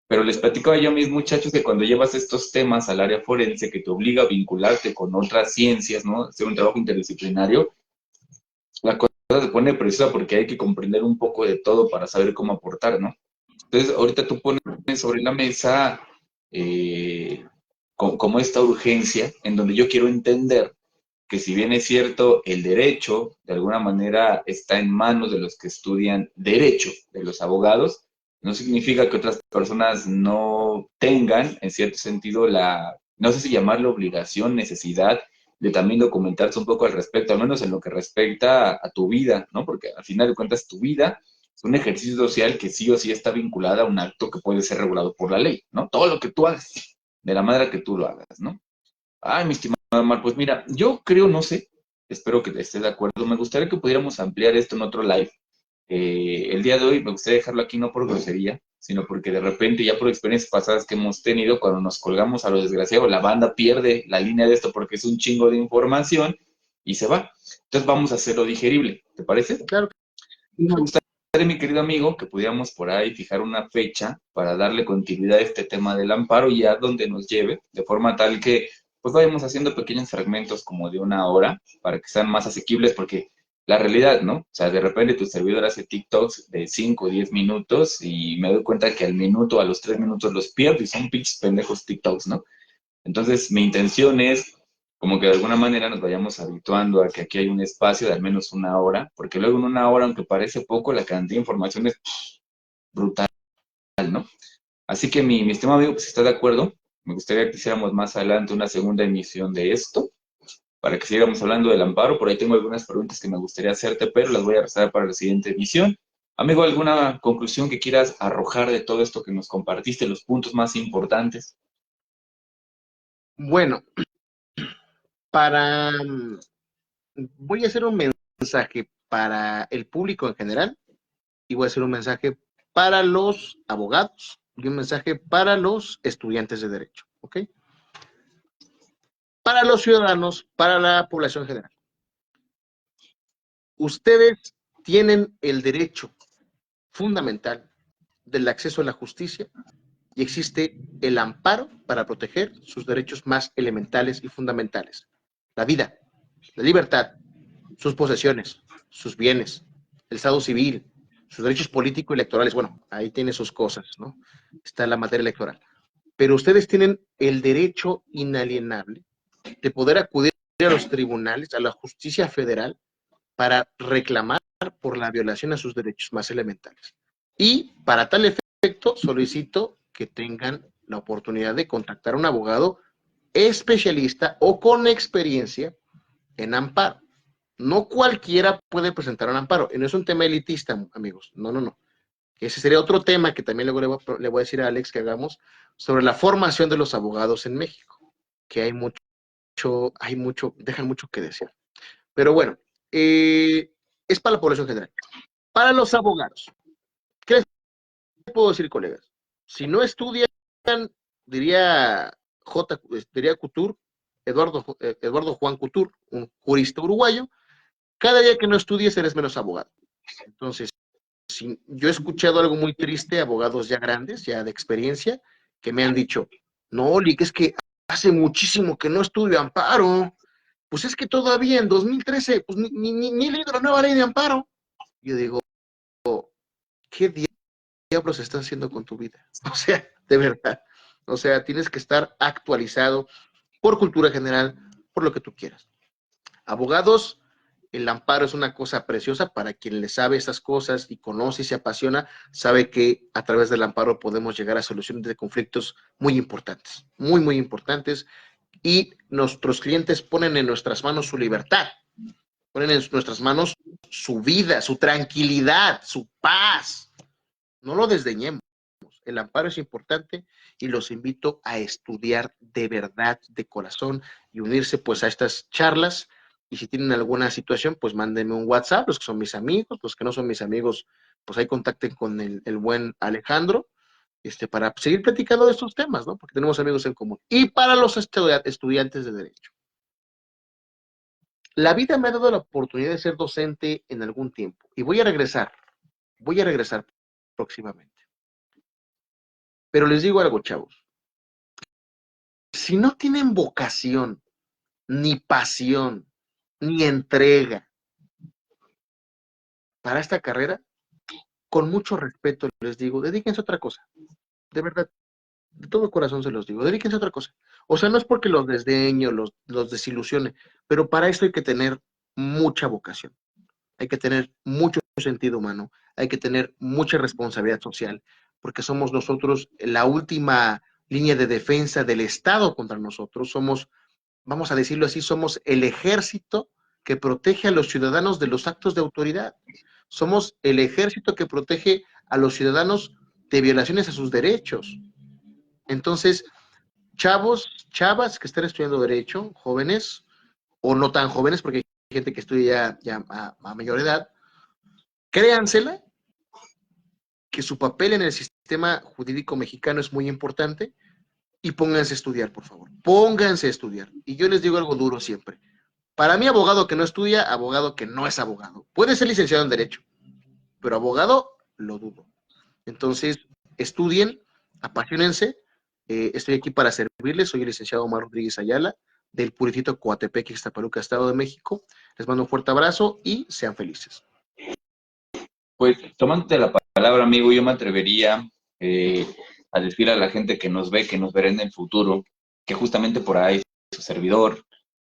Pero les platicaba yo a mis muchachos que cuando llevas estos temas al área forense, que te obliga a vincularte con otras ciencias, ¿no? Hacer un trabajo interdisciplinario, la cosa se pone preciosa porque hay que comprender un poco de todo para saber cómo aportar, ¿no? Entonces, ahorita tú pones sobre la mesa como esta urgencia en donde yo quiero entender que si bien es cierto, el derecho de alguna manera está en manos de los que estudian derecho, de los abogados, no significa que otras personas no tengan, en cierto sentido, no sé si llamarlo obligación, necesidad de también documentarse un poco al respecto, al menos en lo que respecta a tu vida, ¿no? Porque al final de cuentas tu vida es un ejercicio social que sí o sí está vinculada a un acto que puede ser regulado por la ley, ¿no? Todo lo que tú hagas, de la manera que tú lo hagas, ¿no? Ay, mi estimado Mar, pues mira, yo creo, no sé, espero que estés de acuerdo. Me gustaría que pudiéramos ampliar esto en otro live. El día de hoy me gustaría dejarlo aquí no por grosería, sino porque de repente, ya por experiencias pasadas que hemos tenido, cuando nos colgamos a lo desgraciado, la banda pierde la línea de esto porque es un chingo de información y se va. Entonces vamos a hacerlo digerible, ¿te parece? Claro. Me gustaría, mi querido amigo, que pudiéramos por ahí fijar una fecha para darle continuidad a este tema del amparo y a donde nos lleve, de forma tal que pues vayamos haciendo pequeños fragmentos como de una hora para que sean más asequibles, porque la realidad, ¿no? O sea, de repente tu servidor hace TikToks de 5 o 10 minutos y me doy cuenta que al minuto, a los 3 minutos los pierdo y son pinches pendejos TikToks, ¿no? Entonces, mi intención es como que de alguna manera nos vayamos habituando a que aquí hay un espacio de al menos una hora, porque luego en una hora, aunque parece poco, la cantidad de información es brutal, ¿no? Así que mi estimado amigo, pues si está de acuerdo, me gustaría que hiciéramos más adelante una segunda emisión de esto, para que sigamos hablando del amparo. Por ahí tengo algunas preguntas que me gustaría hacerte, pero las voy a reservar para la siguiente emisión. Amigo, ¿alguna conclusión que quieras arrojar de todo esto que nos compartiste, los puntos más importantes? Bueno, para voy a hacer un mensaje para el público en general y voy a hacer un mensaje para los abogados y un mensaje para los estudiantes de derecho, ¿ok? Para los ciudadanos, para la población general. Ustedes tienen el derecho fundamental del acceso a la justicia y existe el amparo para proteger sus derechos más elementales y fundamentales. La vida, la libertad, sus posesiones, sus bienes, el estado civil, sus derechos políticos y electorales. Bueno, ahí tiene sus cosas, ¿no? Está la materia electoral. Pero ustedes tienen el derecho inalienable de poder acudir a los tribunales, a la justicia federal, para reclamar por la violación a sus derechos más elementales. Y para tal efecto, solicito que tengan la oportunidad de contactar a un abogado especialista o con experiencia en amparo. No cualquiera puede presentar un amparo. Y no es un tema elitista, amigos. No, no, no. Ese sería otro tema que también luego le voy a decir a Alex que hagamos sobre la formación de los abogados en México, que dejan mucho que decir. Pero bueno, es para la población general. Para los abogados, ¿qué les puedo decir, colegas? Si no estudian, diría diría Couture, Eduardo Juan Couture, un jurista uruguayo, cada día que no estudies eres menos abogado. Entonces, yo he escuchado algo muy triste, abogados ya grandes, ya de experiencia, que me han dicho, no, Lick, es que hace muchísimo que no estudio amparo. Pues es que todavía en 2013, pues ni he leído la nueva ley de amparo. Yo digo, ¿qué diablos estás haciendo con tu vida? O sea, de verdad. O sea, tienes que estar actualizado por cultura general, por lo que tú quieras. Abogados, el amparo es una cosa preciosa para quien le sabe esas cosas y conoce y se apasiona, sabe que a través del amparo podemos llegar a soluciones de conflictos muy importantes, muy, muy importantes, y nuestros clientes ponen en nuestras manos su libertad, ponen en nuestras manos su vida, su tranquilidad, su paz. No lo desdeñemos. El amparo es importante y los invito a estudiar de verdad, de corazón y unirse pues a estas charlas. Y si tienen alguna situación, pues mándenme un WhatsApp, los que son mis amigos, los que no son mis amigos, pues ahí contacten con el buen Alejandro, para seguir platicando de estos temas, ¿no? Porque tenemos amigos en común. Y para los estudiantes de Derecho. La vida me ha dado la oportunidad de ser docente en algún tiempo y voy a regresar próximamente. Pero les digo algo, chavos. Si no tienen vocación, ni pasión, ni entrega para esta carrera, con mucho respeto les digo, dedíquense a otra cosa. De verdad, de todo corazón se los digo, dedíquense a otra cosa. O sea, no es porque los desdeño, los desilusione, pero para esto hay que tener mucha vocación, hay que tener mucho sentido humano, hay que tener mucha responsabilidad social, porque somos nosotros la última línea de defensa del Estado contra nosotros, somos, vamos a decirlo así, somos el ejército que protege a los ciudadanos de los actos de autoridad. Somos el ejército que protege a los ciudadanos de violaciones a sus derechos. Entonces, chavos, chavas que están estudiando Derecho, jóvenes o no tan jóvenes, porque hay gente que estudia ya a mayor edad, créansela que su papel en el sistema jurídico mexicano es muy importante y pónganse a estudiar, por favor. Pónganse a estudiar. Y yo les digo algo duro siempre. Para mí, abogado que no estudia, abogado que no es abogado. Puede ser licenciado en Derecho, pero abogado lo dudo. Entonces, estudien, apasionense. Estoy aquí para servirles. Soy el licenciado Omar Rodríguez Ayala, del Puritito Coatepec, Ixtapaluca, Estado de México. Les mando un fuerte abrazo y sean felices. Pues tomándote la palabra, amigo, yo me atrevería a decir a la gente que nos ve, que nos verá en el futuro, que justamente por ahí su servidor,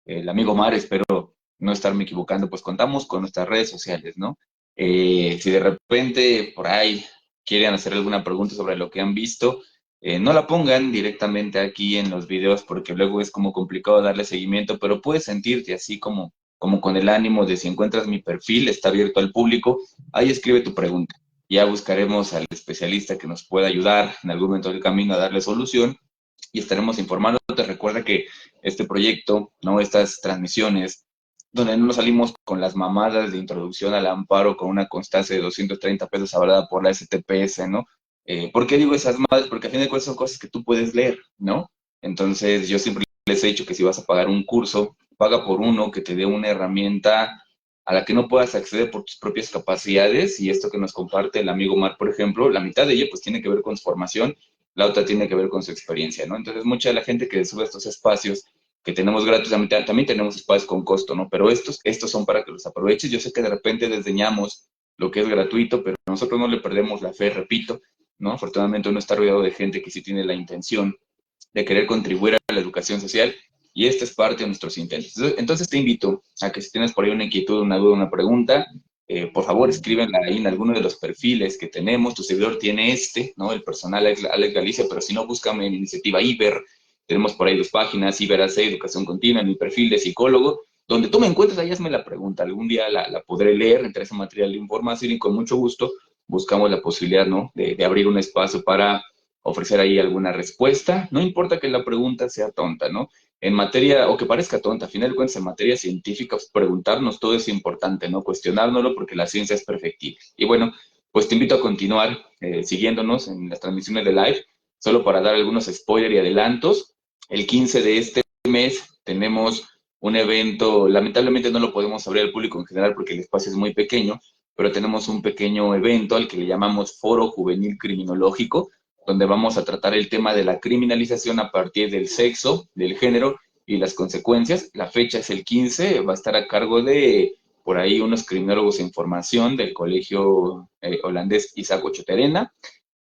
el amigo Omar, espero no estarme equivocando, pues contamos con nuestras redes sociales, ¿no? Si de repente por ahí quieren hacer alguna pregunta sobre lo que han visto, no la pongan directamente aquí en los videos porque luego es como complicado darle seguimiento, pero puedes sentirte así como con el ánimo de si encuentras mi perfil, está abierto al público, ahí escribe tu pregunta. Ya buscaremos al especialista que nos pueda ayudar en algún momento del camino a darle solución y estaremos informando. Te recuerda que este proyecto, ¿no? Estas transmisiones, donde no nos salimos con las mamadas de introducción al amparo con una constancia de 230 pesos avalada por la STPS, ¿no? ¿Por qué digo esas mamadas? Porque a fin de cuentas son cosas que tú puedes leer, ¿no? Entonces yo siempre les he dicho que si vas a pagar un curso, paga por uno que te dé una herramienta a la que no puedas acceder por tus propias capacidades, y esto que nos comparte el amigo Mar, por ejemplo, la mitad de ella pues tiene que ver con su formación, la otra tiene que ver con su experiencia, ¿no? Entonces mucha de la gente que sube estos espacios que tenemos gratis, también tenemos espacios con costo, ¿no? Pero estos son para que los aproveches. Yo sé que de repente desdeñamos lo que es gratuito, pero nosotros no le perdemos la fe, repito, ¿no? Afortunadamente uno está rodeado de gente que sí tiene la intención de querer contribuir a la educación social, y esta es parte de nuestros intentos. Entonces te invito a que si tienes por ahí una inquietud, una duda, una pregunta, por favor escríbenla ahí en alguno de los perfiles que tenemos. Tu servidor tiene ¿no? El personal Alex Galicia, pero si no, búscame en Iniciativa Iber. Tenemos por ahí 2 páginas, IberAC, Educación Continua, en mi perfil de psicólogo. Donde tú me encuentres, ahí hazme la pregunta. Algún día la podré leer entre ese material de información y con mucho gusto buscamos la posibilidad, ¿no? De abrir un espacio para ofrecer ahí alguna respuesta. No importa que la pregunta sea tonta, ¿no? En materia, o que parezca tonta, a final de cuentas, en materia científica, pues, preguntarnos todo es importante, ¿no? Cuestionárnoslo porque la ciencia es perfectible. Y bueno, pues te invito a continuar siguiéndonos en las transmisiones de live, solo para dar algunos spoilers y adelantos. El 15 de este mes tenemos un evento, lamentablemente no lo podemos abrir al público en general porque el espacio es muy pequeño, pero tenemos un pequeño evento al que le llamamos Foro Juvenil Criminológico, donde vamos a tratar el tema de la criminalización a partir del sexo, del género y las consecuencias. La fecha es el 15, va a estar a cargo de, por ahí, unos criminólogos en formación del colegio holandés Isaac Ochoterena.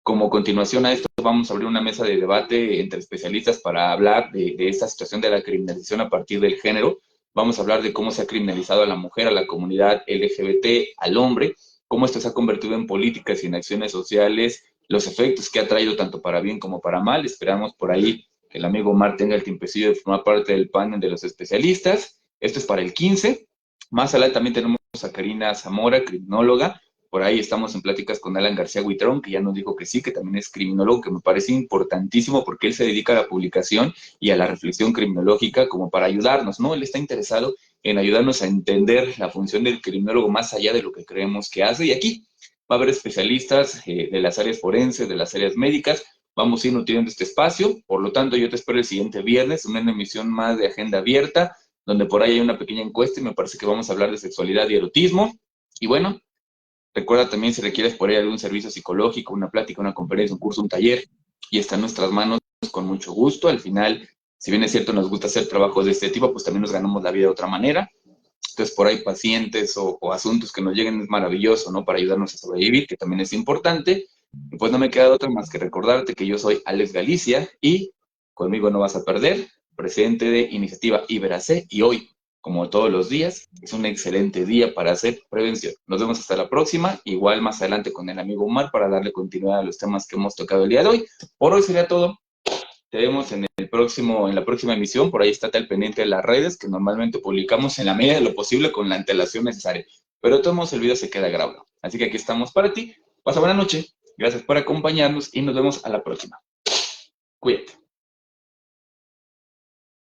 Como continuación a esto, vamos a abrir una mesa de debate entre especialistas para hablar de esta situación de la criminalización a partir del género. Vamos a hablar de cómo se ha criminalizado a la mujer, a la comunidad LGBT, al hombre, cómo esto se ha convertido en políticas y en acciones sociales, los efectos que ha traído tanto para bien como para mal. Esperamos por ahí que el amigo Omar tenga el tiempecillo de formar parte del panel de los especialistas. Esto es para el 15. Más adelante también tenemos a Karina Zamora, criminóloga. Por ahí estamos en pláticas con Alan García Huitrón, que ya nos dijo que sí, que también es criminólogo, que me parece importantísimo porque él se dedica a la publicación y a la reflexión criminológica como para ayudarnos, ¿no? Él está interesado en ayudarnos a entender la función del criminólogo más allá de lo que creemos que hace. Y aquí va a haber especialistas de las áreas forenses, de las áreas médicas. Vamos a ir nutriendo este espacio. Por lo tanto, yo te espero el siguiente viernes, una emisión más de Agenda Abierta, donde por ahí hay una pequeña encuesta y me parece que vamos a hablar de sexualidad y erotismo. Y bueno, Recuerda también si requieres por ahí algún servicio psicológico, una plática, una conferencia, un curso, un taller, y está en nuestras manos con mucho gusto. Al final, si bien es cierto, nos gusta hacer trabajos de este tipo, pues también nos ganamos la vida de otra manera. Entonces, por ahí pacientes o asuntos que nos lleguen es maravilloso, ¿no? Para ayudarnos a sobrevivir, que también es importante. Y pues no me queda otra más que recordarte que yo soy Alex Galicia y conmigo no vas a perder, presidente de Iniciativa Iberacé, y hoy, como todos los días, es un excelente día para hacer prevención. Nos vemos hasta la próxima, igual más adelante con el amigo Omar para darle continuidad a los temas que hemos tocado el día de hoy. Por hoy sería todo. Te vemos en la próxima emisión. Por ahí estate al pendiente de las redes que normalmente publicamos en la medida de lo posible con la antelación necesaria. Pero de todos modos el video se queda grabado. Así que aquí estamos para ti. Pasa buena noche. Gracias por acompañarnos y nos vemos a la próxima. Cuídate.